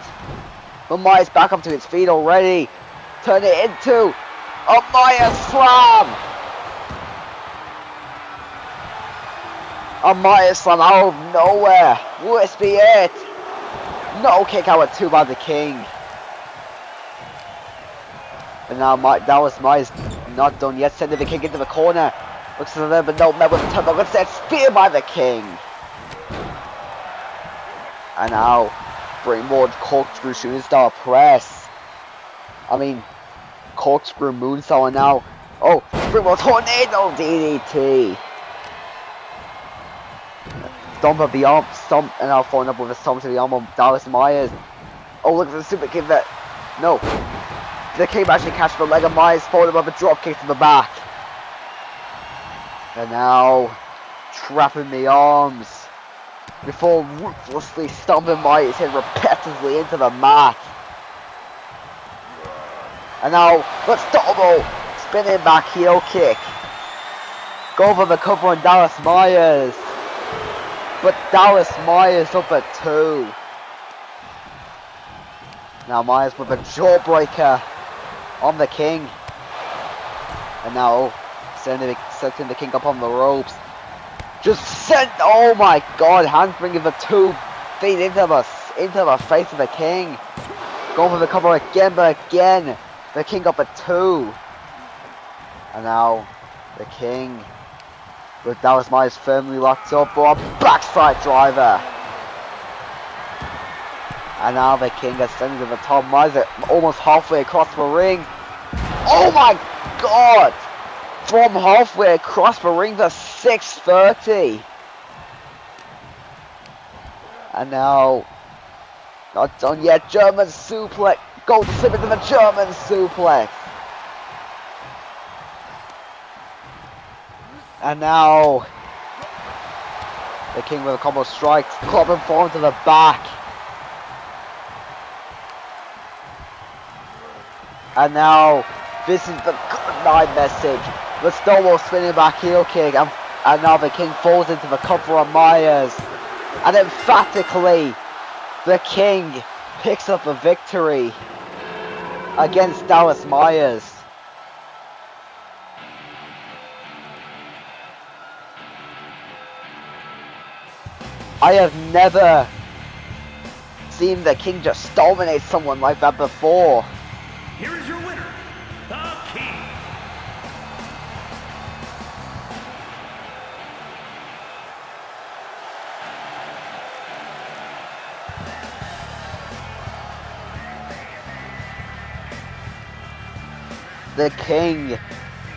But Myers back up to his feet already. Turn it into a Myers slam. A Myers slam out of nowhere. Will this be it? No kick out at 2 by the King. And now Dallas Myers not done yet. Sending the King into the corner. Looks to them, but no, met with the turn. But instead, spear by the King. And now, springboard corkscrew shooting star press. I mean, corkscrew moonsault, and now, oh, springboard tornado DDT. Stomp of the arm, stomp, and now following up with a stomp to the arm of Dallas Myers. Oh, look at the super kick that, no. The King actually catch the leg of Myers, followed up with a drop kick to the back. And now, trapping the arms. Before ruthlessly stomping Myers' head repetitively into the mat. And now, let's double, spinning back heel kick. Go for the cover on Dallas Myers. But Dallas Myers up at 2. Now Myers with a jawbreaker on the King. And now setting the King up on the ropes. Just sent, oh my god, handspringing the 2 feet into the face of the King. Going for the cover again, but again, the King up at 2. And now the King with Dallas Myers firmly locked up for a backside driver. And now the King ascending to the top. Myers almost halfway across the ring. Oh my god! from halfway across the ring for 630. And now, not done yet, German suplex. Gold slip into the German suplex. And now, the King with a combo strike, clubbing forward to the back. And now, this is the good night message. The Stonewall spinning back heel kick, and now the King falls into the cover of Myers. And emphatically, the King picks up a victory against Dallas Myers. I have never seen the King just dominate someone like that before. Here is your winner, the King. The King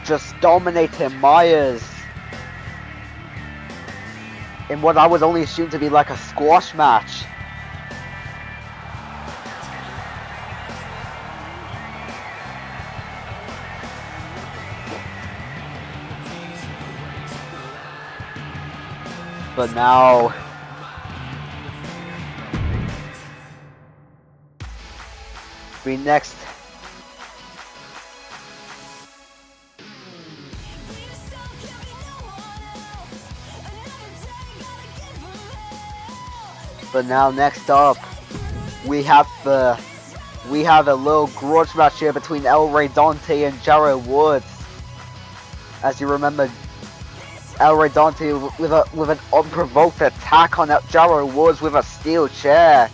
just dominated Myers in what I was only assumed to be like a squash match. But now, we next next up, we have a little grudge match here between El Rey Dante and Jarrett Woods. As you remember, El Rey Dante with an unprovoked attack on Jarrett Woods with a steel chair.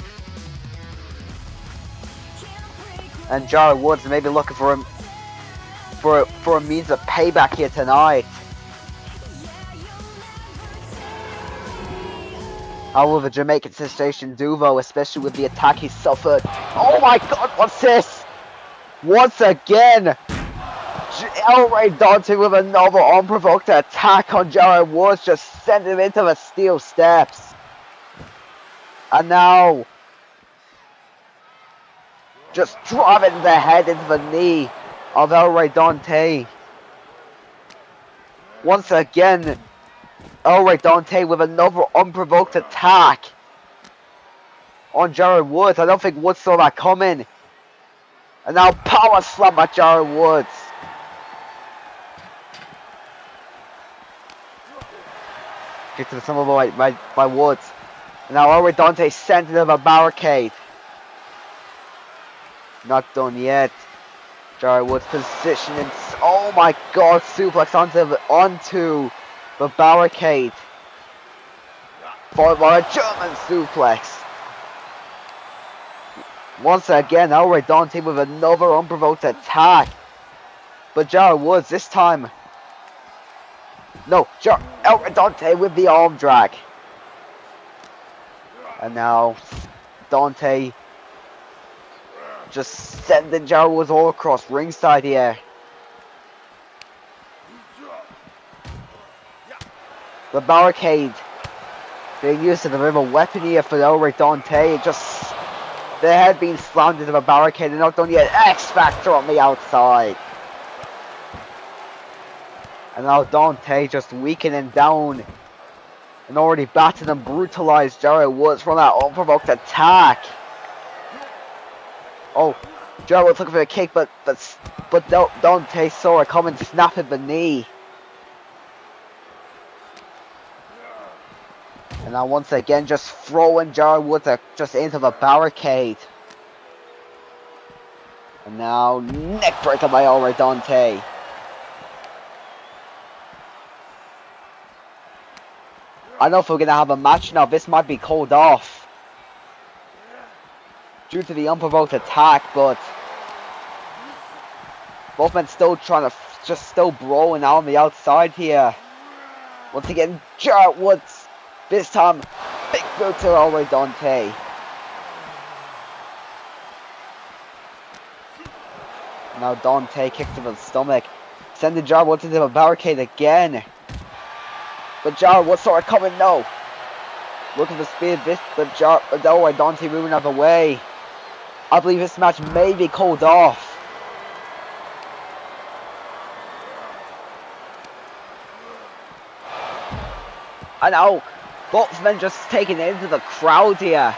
And Jarrett Woods may be looking for a means of payback here tonight. However, Jamaican sensation Duvo, especially with the attack he suffered. Oh my god, what's this? Once again, El Rey Dante with another unprovoked attack on Jarrett Woods, just sent him into the steel steps. And now, just driving the head into the knee of El Rey Dante. Once again, El Rey Dante with another unprovoked attack on Jarrett Woods. I don't think Woods saw that coming. And now power slam at Jarrett Woods. Kick to the stomach by Woods. And now El Rey Dante sent into the barricade. Not done yet. Jarrett Woods positioning. Oh my god, suplex onto the barricade. Followed by a German suplex. Once again, El Rey Dante with another unprovoked attack. But Jarrett Woods this time. No, El Rey Dante with the arm drag. And now Dante just sending Jarrett Woods all across ringside here. The barricade being used as a bit of a weapon here for El Rey Dante. Just their head being slammed into the barricade and not done yet. X Factor on the outside. And now Dante just weakening down and already battered and brutalized Jarrett Woods from that unprovoked attack. Oh, Jarrett Woods looking for a kick, but Dante saw it coming, snapping the knee. And now once again, just throwing Jarrett Woods just into the barricade. And now neckbreaker by El Rey Dante. I don't know if we're going to have a match now. This might be called off due to the unprovoked attack, but both men still trying to, just still brawling out on the outside here. Once again, Jarrett Woods, this time, big boot to El Rey Dante. Now Dante kicks to the stomach. sending Jared Woods into a barricade again. But Jared Woods saw it coming, no. Look at the speed of this, but Dante moving out of the way. I believe this match may be called off. I know, both men just taking it into the crowd here.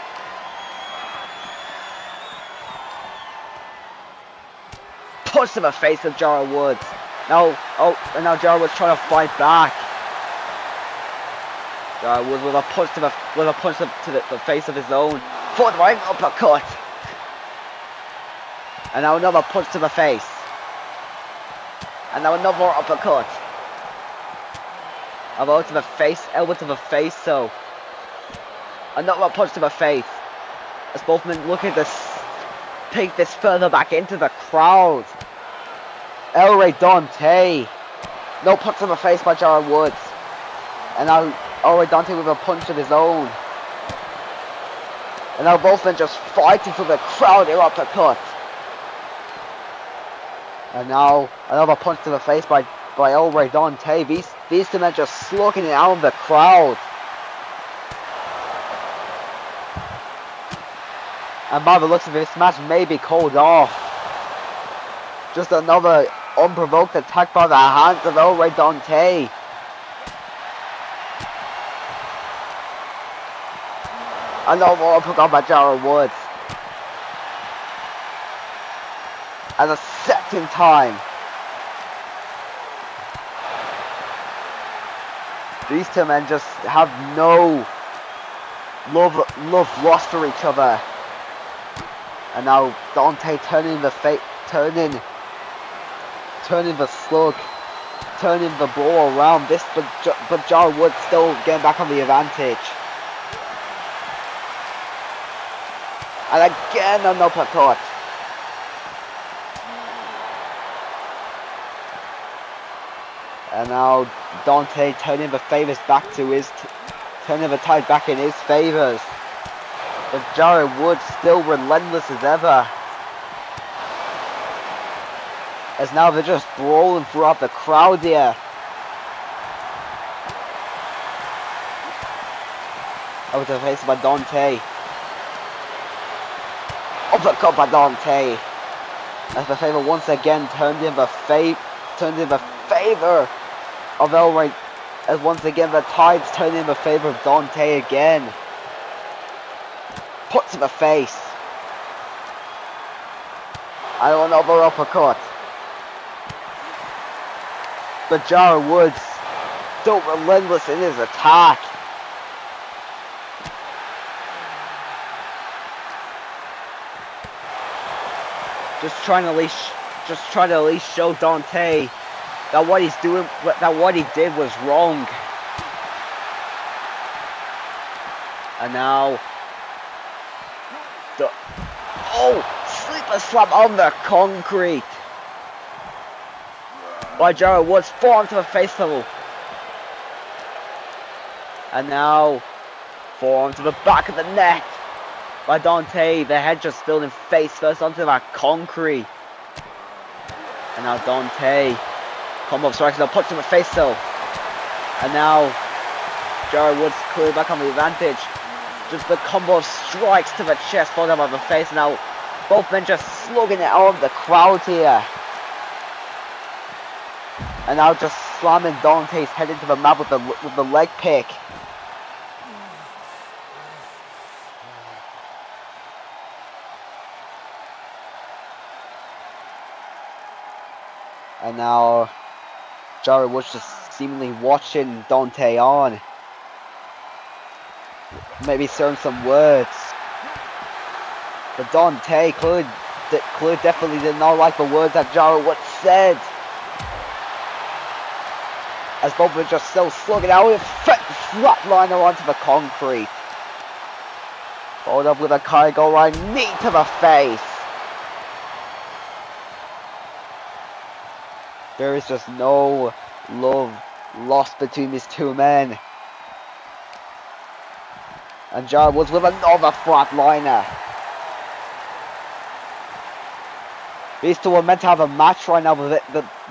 Punch to the face of Jared Woods. No, and now Jared Woods trying to fight back. Jared Woods with a punch to the face of his own. Foot right uppercut. And now another punch to the face. And now another uppercut. Elbow to the face, elbow to the face, so another punch to the face. As both men look at this, take this further back into the crowd. Dante. No punch to the face by Jared Woods. And now Dante with a punch of his own. And now both men just fighting for the crowd here uppercut. And now another punch to the face by Dante. These two men just slugging it out of the crowd. And by the looks of it, this match may be called off. Just another unprovoked attack by the hands of Dante. And no more uppercut by Jared Woods. And a second time. These two men just have no love lost for each other. And now Dante turning the slug, turning the ball around. But Jared Woods still getting back on the advantage. And again an uppercut. And now Dante turning the favors back to his, turning the tide back in his favors. But Jared Woods still relentless as ever. As now they're just brawling throughout the crowd here. Over to the face by Dante. Uppercut by Dante. As the favor once again turned in the favor of Elroy, as once again the tides turn in the favor of Dante again. Put to the face. And another uppercut. But Jared Woods still relentless in his attack. Just trying to at least show Dante that what he's doing, that what he did was wrong. And now sleeper slap on the concrete by Jared Woods, forearm to the face level. And now forearm to the back of the neck by Dante, the head just building face first onto that concrete. And now Dante, combo of strikes, a punch to the face though. And now Jared Woods clearly back on the advantage. Just the combo of strikes to the chest, followed up by the face. Now both men just slugging it out of the crowd here. And now just slamming Dante's head into the mat with the leg pick. And now Jared Woods just seemingly watching Dante on. Maybe saying some words. But Dante clearly definitely did not like the words that Jared Woods said. As both were just still slugging out with flatliner onto the concrete. Followed up with a Kaigo line knee to the face. There is just no love lost between these two men. And Jared Woods with another flatliner. These two are meant to have a match right now, but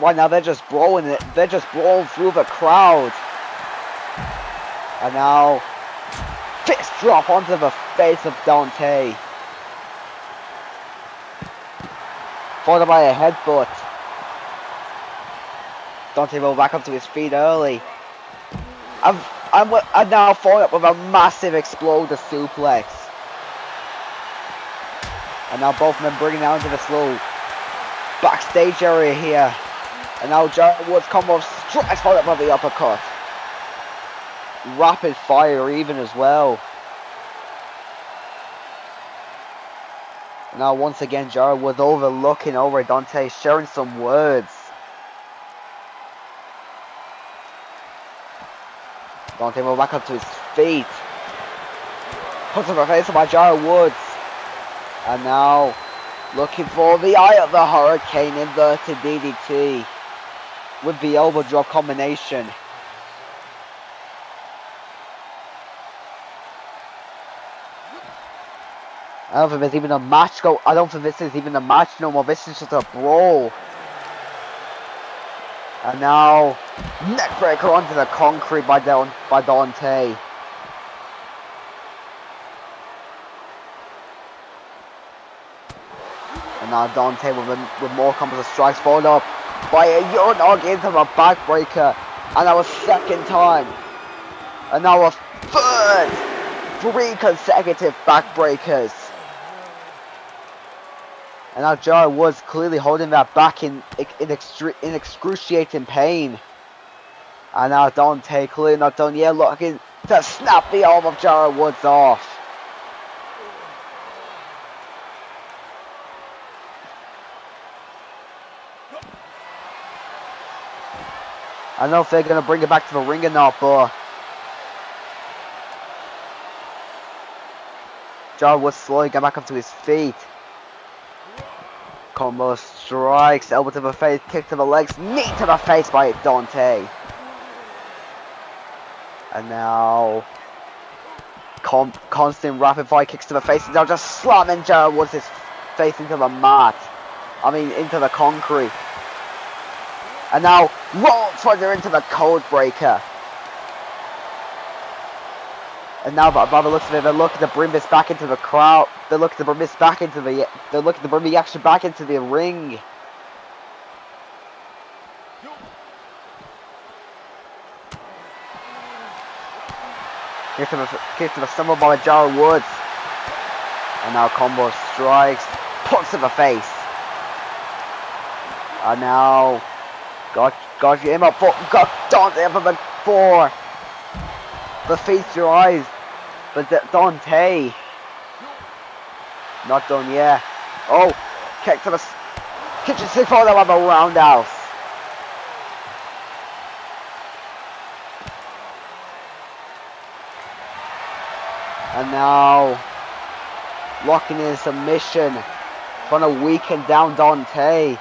right now they're just brawling it. They're just brawling through the crowd. And now, fist drop onto the face of Dante. Followed by a headbutt. Dante will back up to his feet early. I'm now following up with a massive exploder suplex. And now both men bringing down to this little backstage area here. And now Jared Woods combo strikes followed up with the uppercut. Rapid fire even as well. Now once again Jared Woods looking over Dante, sharing some words. Dante will back up to his feet. Puts up a face by Jared Woods. And now looking for the Eye of the Hurricane inverted DDT with the elbow drop combination. I don't think there's even a match I don't think this is even a match no more. This is just a brawl. And now neckbreaker onto the concrete by Dante. And now Dante with more combos strikes followed up by a Unog into the backbreaker. And now a second time. And now a third. 3 consecutive backbreakers. And now Jared Woods clearly holding that back in excruciating pain. And now Dante clearly not done yet, looking to snap the arm of Jared Woods off. I don't know if they're going to bring it back to the ring or not, but Jared Woods slowly getting back up to his feet. Combo strikes, elbow to the face, kick to the legs, knee to the face by Dante. And now constant rapid fire kicks to the face, and now just slamming Jared Woods' face into the mat. Into the concrete. And now rolls further into the code breaker. And now by the looks of it, they're looking to bring this back into the crowd. They're looking to bring this back into the bring the action back into the ring. Kick to the stomach by Jared Woods. And now combo strikes, punch to the face. And now got him up for got Dante up for the feast your eyes. But Dante not done yet. Oh, kick to the kitchen sink for them on the roundhouse. And now locking in submission, trying to weaken down Dante.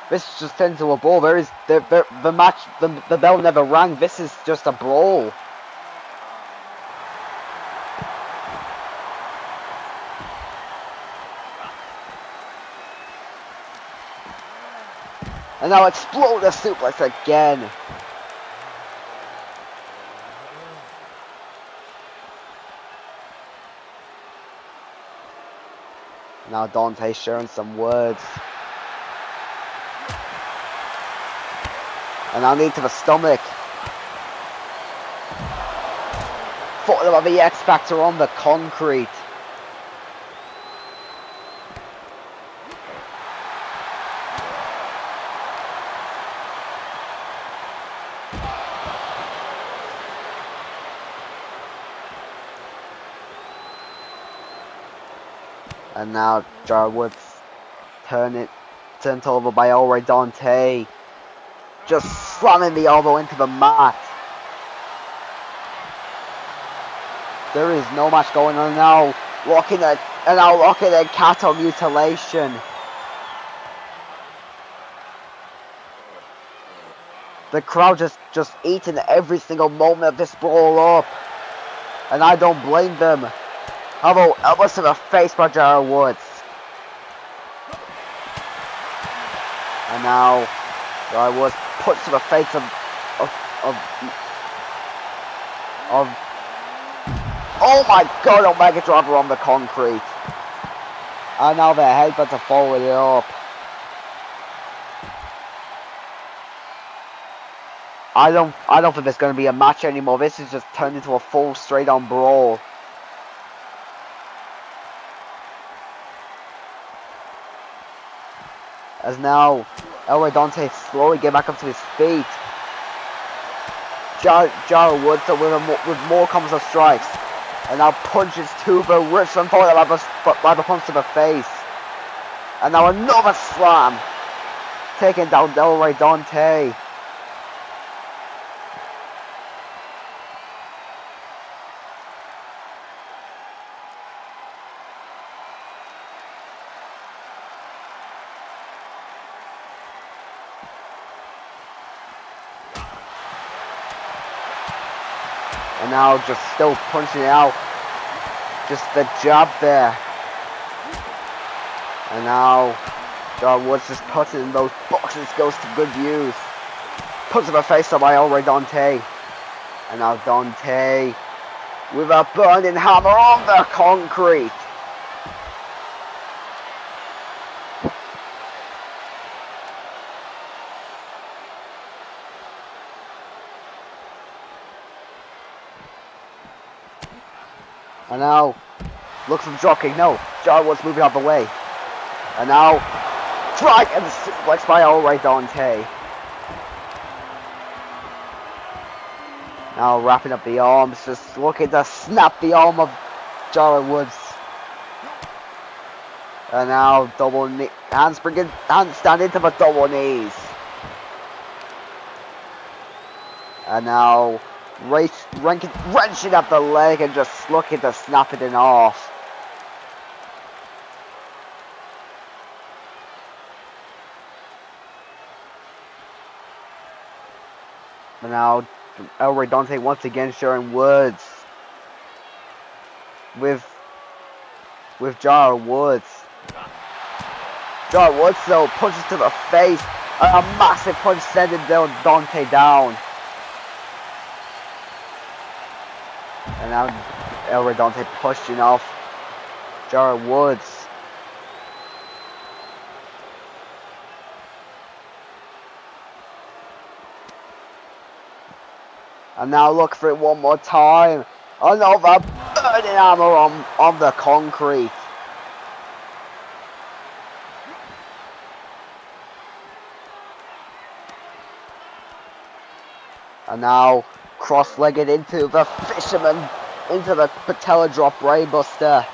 This just turned into a brawl. The match, the bell never rang. This is just a brawl. And now explode the suplex again. Now Dante sharing some words. And now knee to the stomach. Followed by the X Factor on the concrete. And now Jared Woods turned over by alright Dante. Just slamming the elbow into the mat. There is no match going on now. Locking a Kato mutilation. The crowd just eating every single moment of this brawl up. And I don't blame them. How about elbows to the face by Jared Woods. And now I was put to the face of oh my god, Omega Driver on the concrete. And now the headbutt to follow it up. I don't think there's going to be a match anymore. This is just turned into a full straight on brawl. As now Dante slowly get back up to his feet. Jaro Woods with more combos of strikes. And now punches to the wrist and followed by the punch to the face. And now another slam. Taking down Dante. And now just still punching it out. Just the jab there. And now John Woods just putting those boxing skills to good use. Puts him a face up by Dante. And now Dante with a burning hammer on the concrete. And now, looks for the dropkick. No, John Woods moving out of the way. And now, strike and the suplex by Dante. Now wrapping up the arms, just looking to snap the arm of John Woods. And now double knee, handstand into the double knees. And now wrenching up the leg and just looking to snap it off. And now Dante once again sharing words with Jar Woods. Jar Woods though punches to the face, and a massive punch sending Dante down. And now Dante pushing off Jar Woods. And now look for it one more time. Another burning hammer on the concrete. And now cross-legged into the fisherman, into the patella drop brainbuster.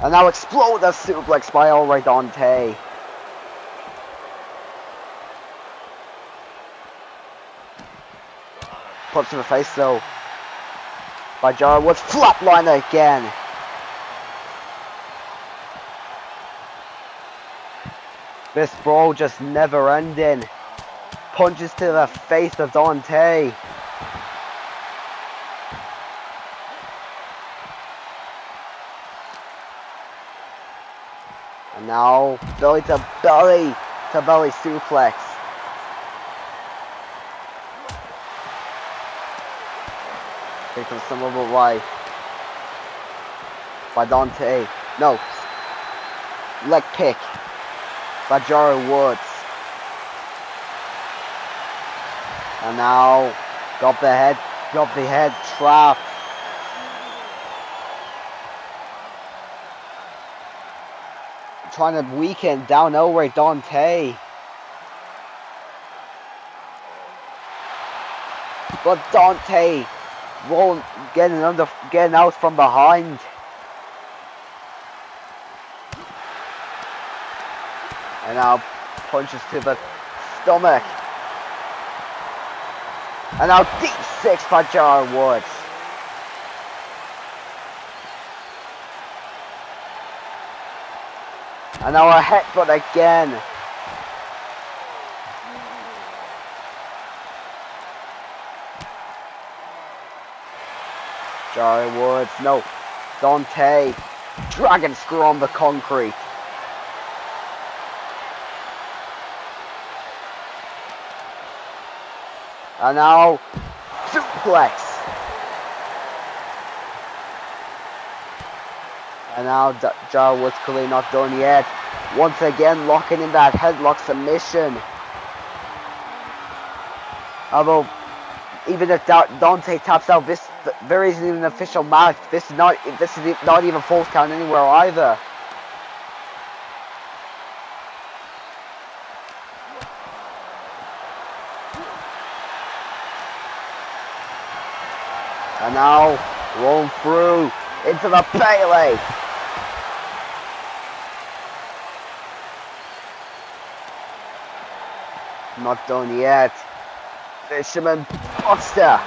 And now explode the suplex by Dante. Punch to the face though by Jar Woods. Flatline again. This brawl just never ending. Punches to the face of Dante. And now belly to belly suplex. Taking some of it by Dante. No. Leg kick by Jar Woods. And now got the head trap. Trying to weaken down Dante. But Dante getting out from behind. And now punches to the stomach. And now deep six by Jar Woods. And now a headbutt again. Jar Woods, no. Dante dragon screw on the concrete. And now, suplex. And now, Jar Wood's clearly not done yet. Once again, locking in that headlock submission. Although, even if Dante taps out, there isn't even an official match. This is not even full count anywhere either. And now, roll through into the Pele. Not done yet. Fisherman Buster.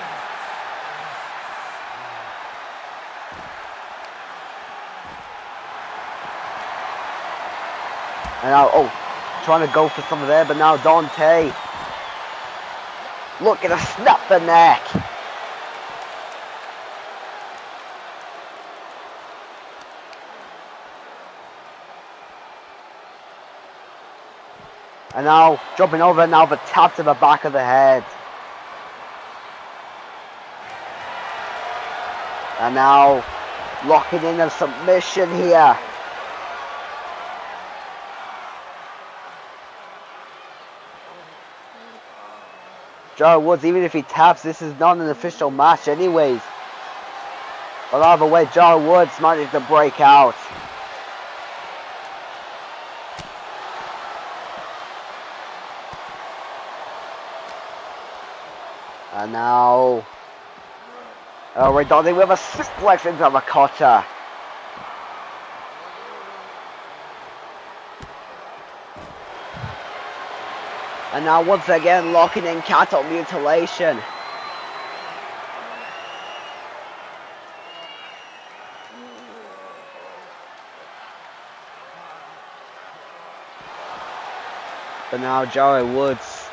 And now, trying to go for some of there, but now Dante. Look at her snap the neck. And now, jumping over, now the tap to the back of the head. And now, locking in a submission here. Jar Woods, even if he taps, this is not an official match anyways. But either way, Jar Woods managed to break out. And now, we're done with a suplex into the cutter. And now once again locking in cattle mutilation. But now Joey Woods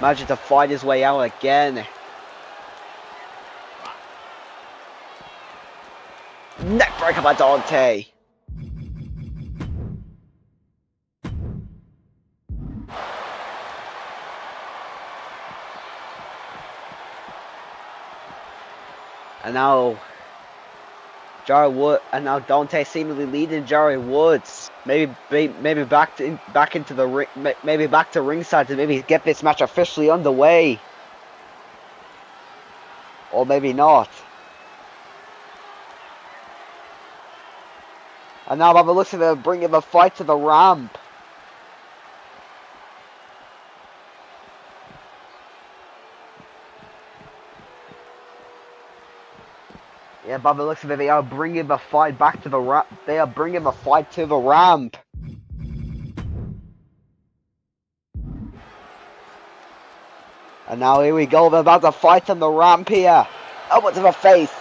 managed to fight his way out again. Neckbreaker by Dante. And now Dante seemingly leading Jerry Woods. Maybe back into the ring, maybe back to ringside to maybe get this match officially underway. Or maybe not. And now by the looks of it, bringing the fight to the ramp. Yeah, by the looks of it, they are bringing the fight back to the ramp. They are bringing the fight to the ramp. And now here we go. They're about to fight on the ramp here. Elbow to the face.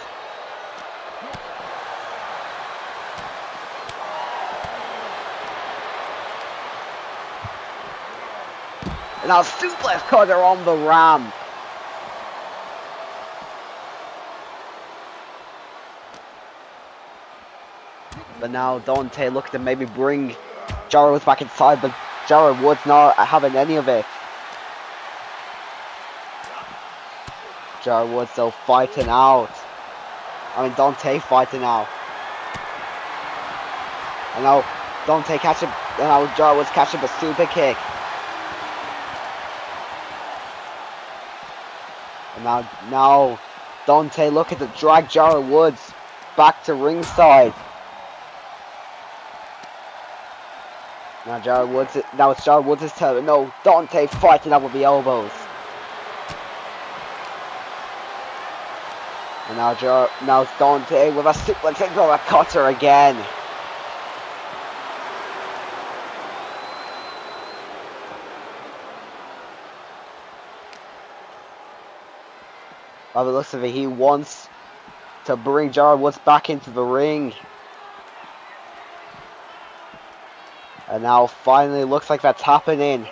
And now suplex cutter on the ramp. But now Dante looking to maybe bring Jarrett Woods back inside, but Jarrett Woods not having any of it. Jarrett Woods still fighting out. Dante fighting out. And now Dante catching, and now Jarrett Woods catching the super kick. And now Dante looking to drag Jarrett Woods back to ringside. Now it's Jarrett Woods' turn. No, Dante fighting up with the elbows. And now it's Dante with a suplex into a cutter again. By the looks of it, he wants to bring Jarrett Woods back into the ring. And now finally looks like that's happening.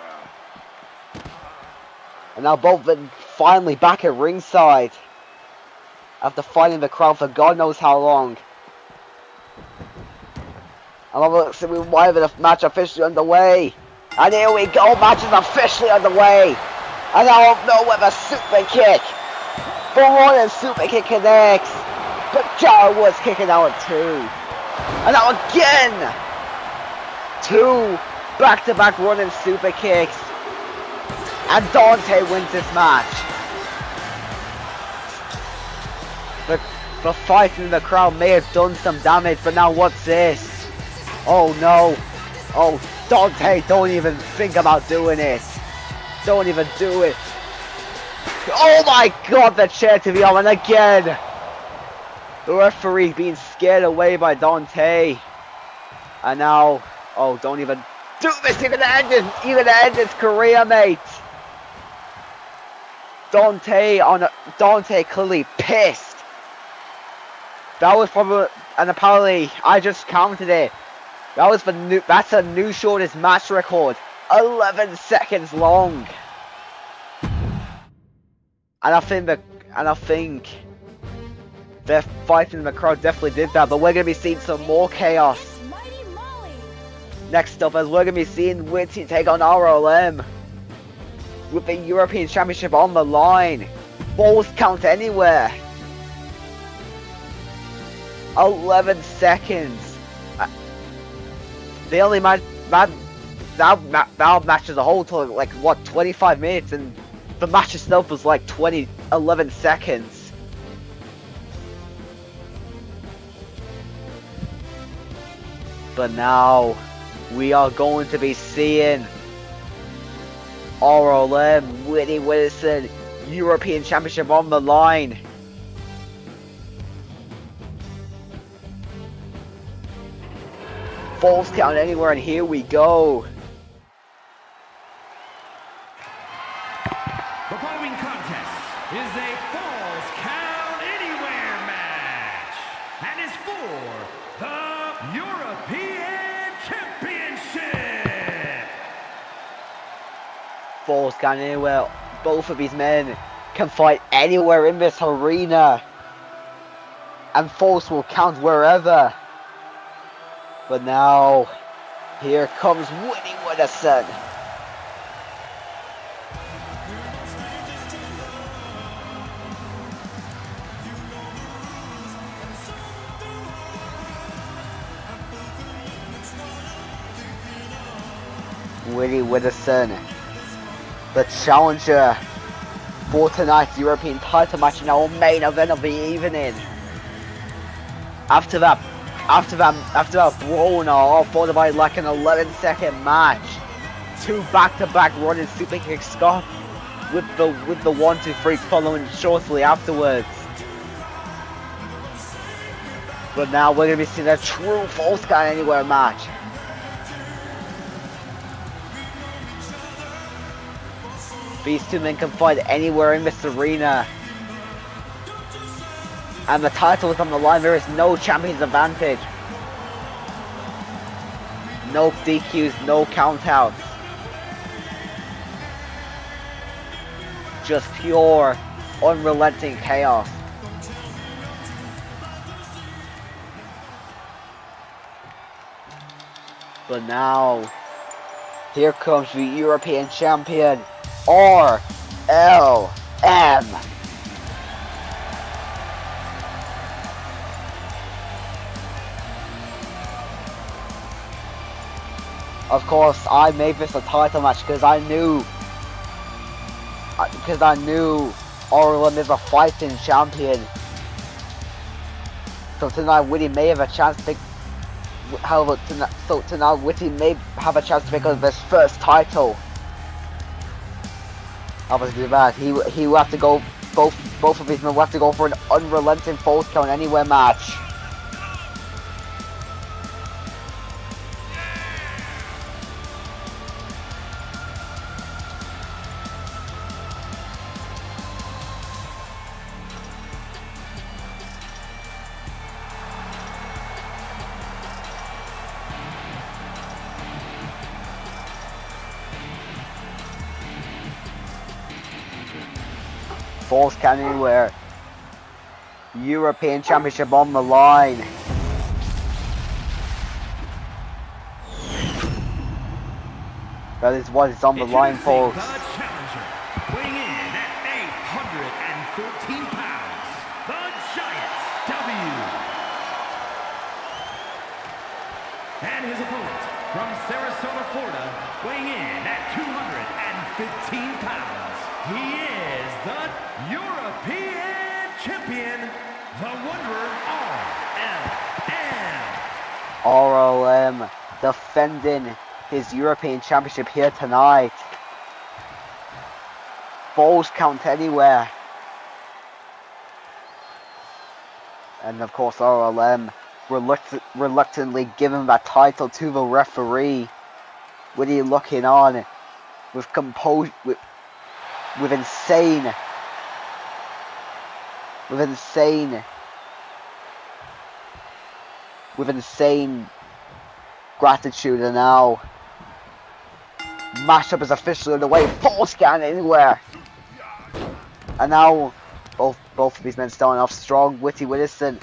And now both been finally back at ringside. After fighting the crowd for God knows how long. And obviously we have the match officially underway. And here we go, match is officially underway. And out of nowhere, a super kick. For one, and super kick connects. But Jarrett Woods kicking out at 2. And now again. 2 back-to-back running super kicks. And Dante wins this match. The fight in the crowd may have done some damage, but now what's this? Oh no. Oh, Dante, don't even think about doing it. Don't even do it. Oh my god, the chair to the arm, and again. The referee being scared away by Dante. And now, oh, don't even do this, even end his career, mate. Dante clearly pissed. That was probably, and apparently I just counted it. That's a new shortest match record, 11 seconds long. And I think the fighting in the crowd definitely did that, but we're gonna be seeing some more chaos. Next up, as we're gonna be seeing Witty take on RLM with the European Championship on the line. Balls count anywhere. 11 seconds. The only match that match as a whole took like what, 25 minutes, and the match itself was like 11 seconds. But now we are going to be seeing RLM, Witty Wilson, European Championship on the line. Falls count anywhere, and here we go. The following contest is a Falls Count Anywhere match and is for the European Championship. Falls count anywhere. Both of these men can fight anywhere in this arena, and falls will count wherever. But now, here comes Witty Wilson. Witty Wilson, the challenger for tonight's European title match in our main event of the evening. After that brawl, followed by like an 11-second match, 2 back-to-back running super kick Scott with the 1-2-3 following shortly afterwards. But now we're gonna be seeing a true Falls Count Anywhere match. These two men can fight anywhere in this arena. And the title is on the line. There is no champion's advantage. No DQs, no countouts. Just pure, unrelenting chaos. But now, here comes the European champion, RLM. Of course, I made this a title match because I knew RLM is a fighting champion. So tonight, Witty may have a chance to pick. However, tonight Witty may have a chance to pick up his first title. Obviously, that he will have to go. Both of these men will have to go for an unrelenting Falls Count Anywhere match. Falls Count Anywhere, European Championship on the line. That is what is on the line, Introducing folks. the challenger, weighing in at 814 pounds, the Giant W. And his opponent from Sarasota, Florida, weighing in at 215 pounds. He is the European champion, the Wanderer RLM. RLM defending his European Championship here tonight. Falls count anywhere. And of course RLM reluctantly giving that title to the referee. Witty looking on with composure, with insane gratitude. And now matchup is officially underway. Full scan anywhere. And now both of these men starting off strong. Witty Wilson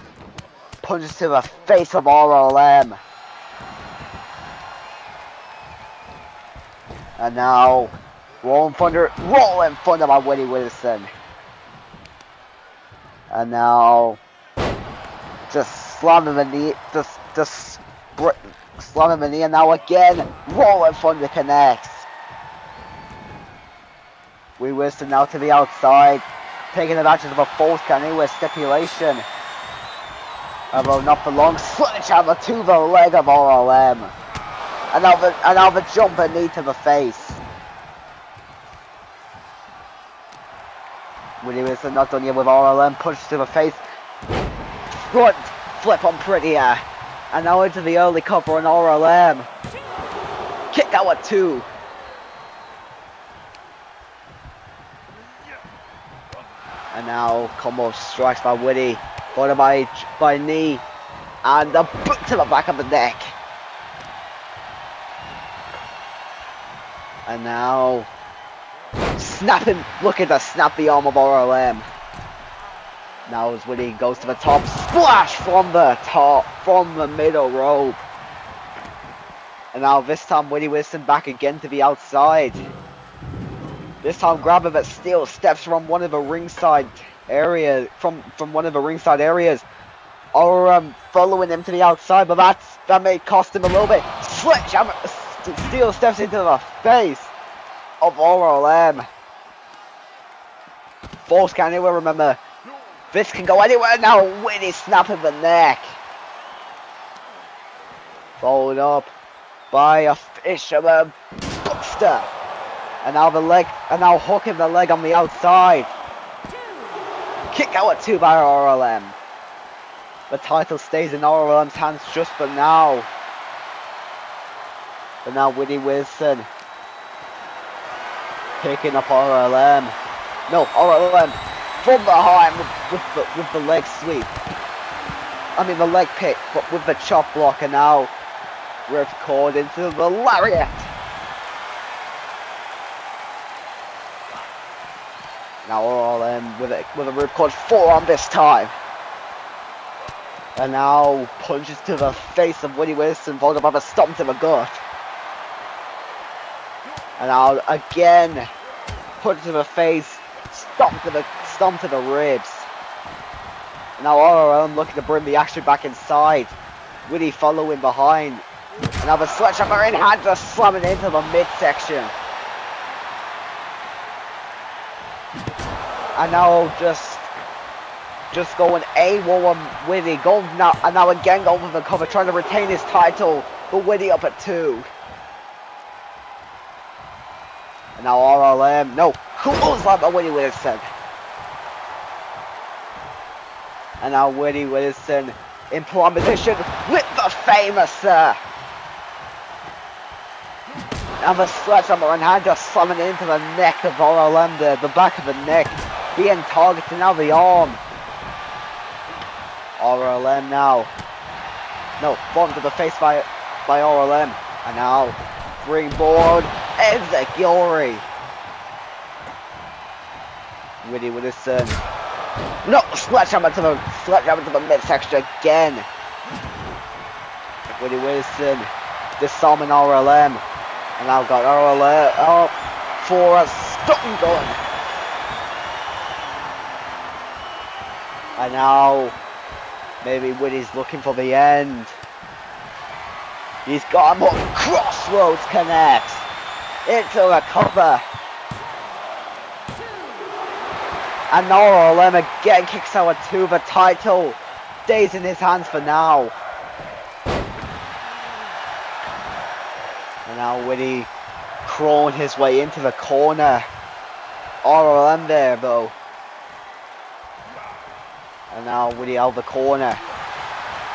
punches to the face of RLM. And now rolling thunder by Witty Wilson. And now just slamming the knee, just slamming the knee, and now again rolling thunder connects. Witty Wilson now to the outside, taking advantage of a false count anywhere stipulation. Although not for long, sledgehammer to the leg of RLM. And now the jumper knee to the face. Witty Wilson not done yet with RLM, punch to the face. Front flip on Prettier. And now into the early cover on RLM. Kick out at 2. And now combo strikes by Witty, followed by knee, and a boot to the back of the neck. And now snapping, looking to snap the arm of RLM. Now as Witty goes to the top, splash from the top, from the middle rope. And now this time Witty Wilson back again to the outside. This time grabbing but still steps from one of the ringside areas, from one of the ringside areas. Or following him to the outside, but that may cost him a little bit. Sledgehammer, Steel steps into the face of RLM. False count anywhere, remember. This can go anywhere now. Witty snapping the neck. Followed up by a fisherman buster. And now the leg, and now hooking the leg on the outside. Kick out at 2 by RLM. The title stays in RLM's hands just for now. But now Witty Wilson picking up RLM. No, RLM from behind with the leg sweep. I mean the leg pick, but with the chop block, and now we're caught into the lariat. Now RLM with a ripcord forearm this time. And now punches to the face of Witty Wilson, followed by a stomp to the gut. And now again, punch to the face, stomp to the ribs. And now RLM looking to bring the action back inside. Witty following behind. And now the sledgehammer in hand, just slamming into the midsection. And now just going AWOL on Witty, and now again going for the cover, trying to retain his title, but Witty up at 2. And now RLM, no, clothesline by Witty Wilson. And now Witty Wilson in prime position with the famous and the sledgehammer in hand, just slamming into the neck of RLM, the back of the neck, being targeted, now the arm. RLM now. No, bomb to the face by RLM. And now springboard Enziguri. Witty Wilson. No, sledgehammer to the midsection again. Witty Wilson disarming RLM. And now got RLM for a stun gun. And now maybe Witty's looking for the end. He's got him up. Crossroads connects into the cover. And RLM again kicks out a 2. The title stays in his hands for now. And now Witty crawling his way into the corner. RLM there though. And now Witty out of the corner.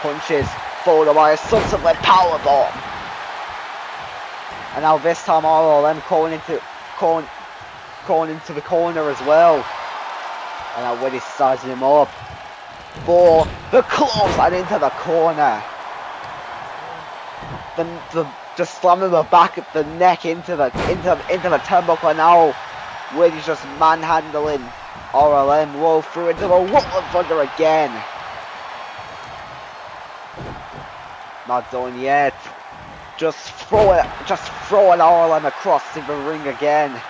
Punches followed by a subsequent powerbomb. And now this time RLM crawling into the corner as well. And now Witty sizing him up for the clothesline into the corner. Just slamming the back of the neck into the turnbuckle. Now Witty's just manhandling RLM. Roll through into the wall of thunder again. Not done yet. Just throwing RLM across the ring again.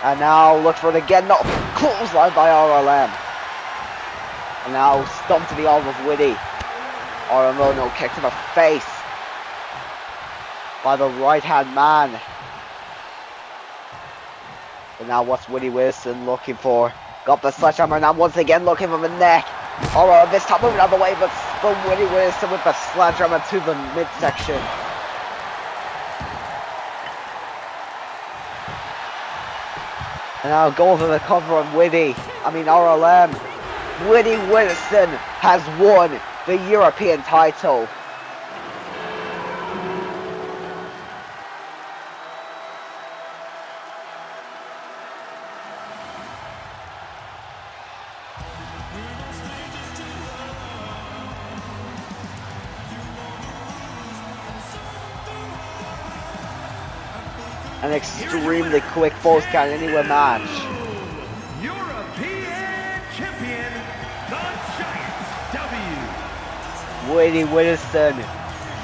And now look for it again. Not clothesline by RLM. And now stomp to the arm of Witty. RLM no kick to the face by the right hand man. And now what's Witty Wilson looking for? Got the sledgehammer now once again looking for the neck. Alright, this time moving out of the way, but Witty Wilson with the sledgehammer to the midsection. And now going for the cover on RLM. Witty Wilson has won the European title. An extremely quick force count anywhere match. European champion, the Giants W. Witty Wilson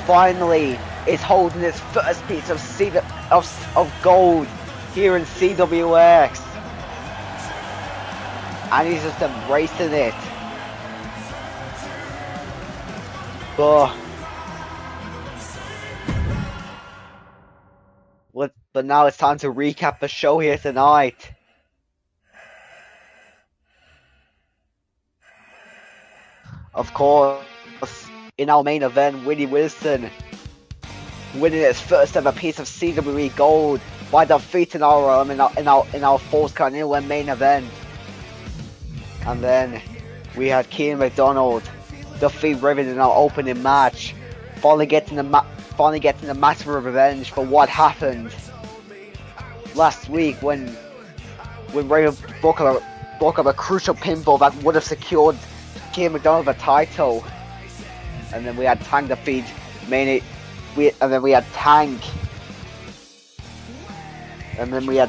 finally is holding his first piece of gold here in CWX. And he's just embracing it. But now it's time to recap the show here tonight. Of course, in our main event, Witty Wilson winning his first ever piece of CWE gold by defeating RLM in our Falls Count Anywhere main event. And then we had Kian McDonald defeat Raven in our opening match, finally getting the match for revenge for what happened last week when Raven broke up a crucial pinfall that would have secured Kian McDonald the title. And then we had Tank defeat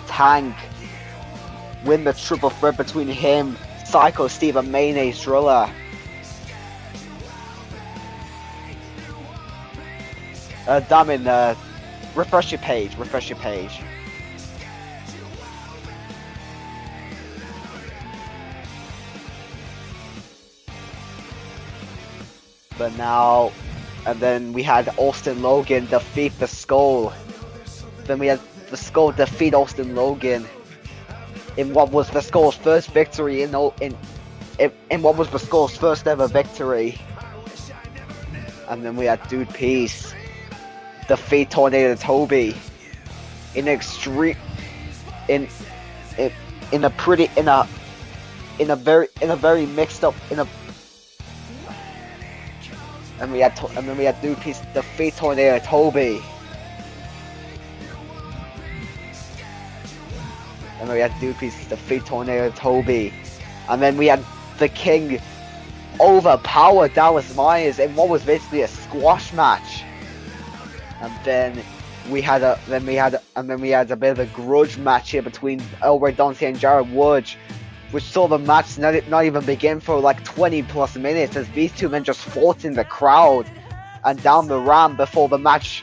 Tank win the triple threat between him, Psycho Steve, and Mayonnaise Drilla. Damn, refresh your page. But now, and then we had Austin Logan defeat the Skull. Then we had the Skull defeat Austin Logan in what was the Skull's first victory in what was the Skull's first ever victory. And then we had Dude Peace defeat Tornado Toby in a very mixed up and then we had Dude Peace defeat Tornado Toby. And then we had Dude Peace defeat Tornado Toby. And then we had the King overpower Dallas Myers in what was basically a squash match. And then we had a bit of a grudge match here between Elroy Dante and Jared Woods, which saw the match not even begin for like 20 plus minutes as these two men just fought in the crowd and down the ramp before the match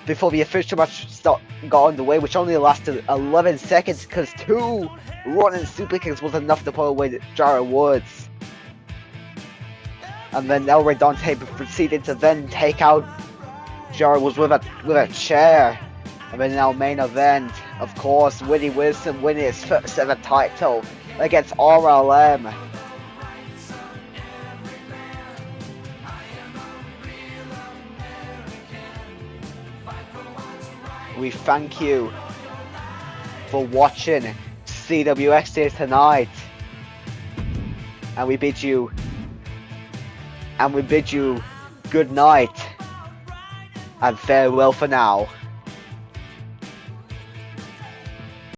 before the official match got underway, which only lasted 11 seconds because 2 running super kicks was enough to put away Jared Woods. And then El Rey Dante proceeded to then take out Jared Woods with a chair. And then in our main event, of course, Witty Wilson winning his first ever title against RLM. We thank you for watching CWX here tonight, and we bid you good night and farewell for now.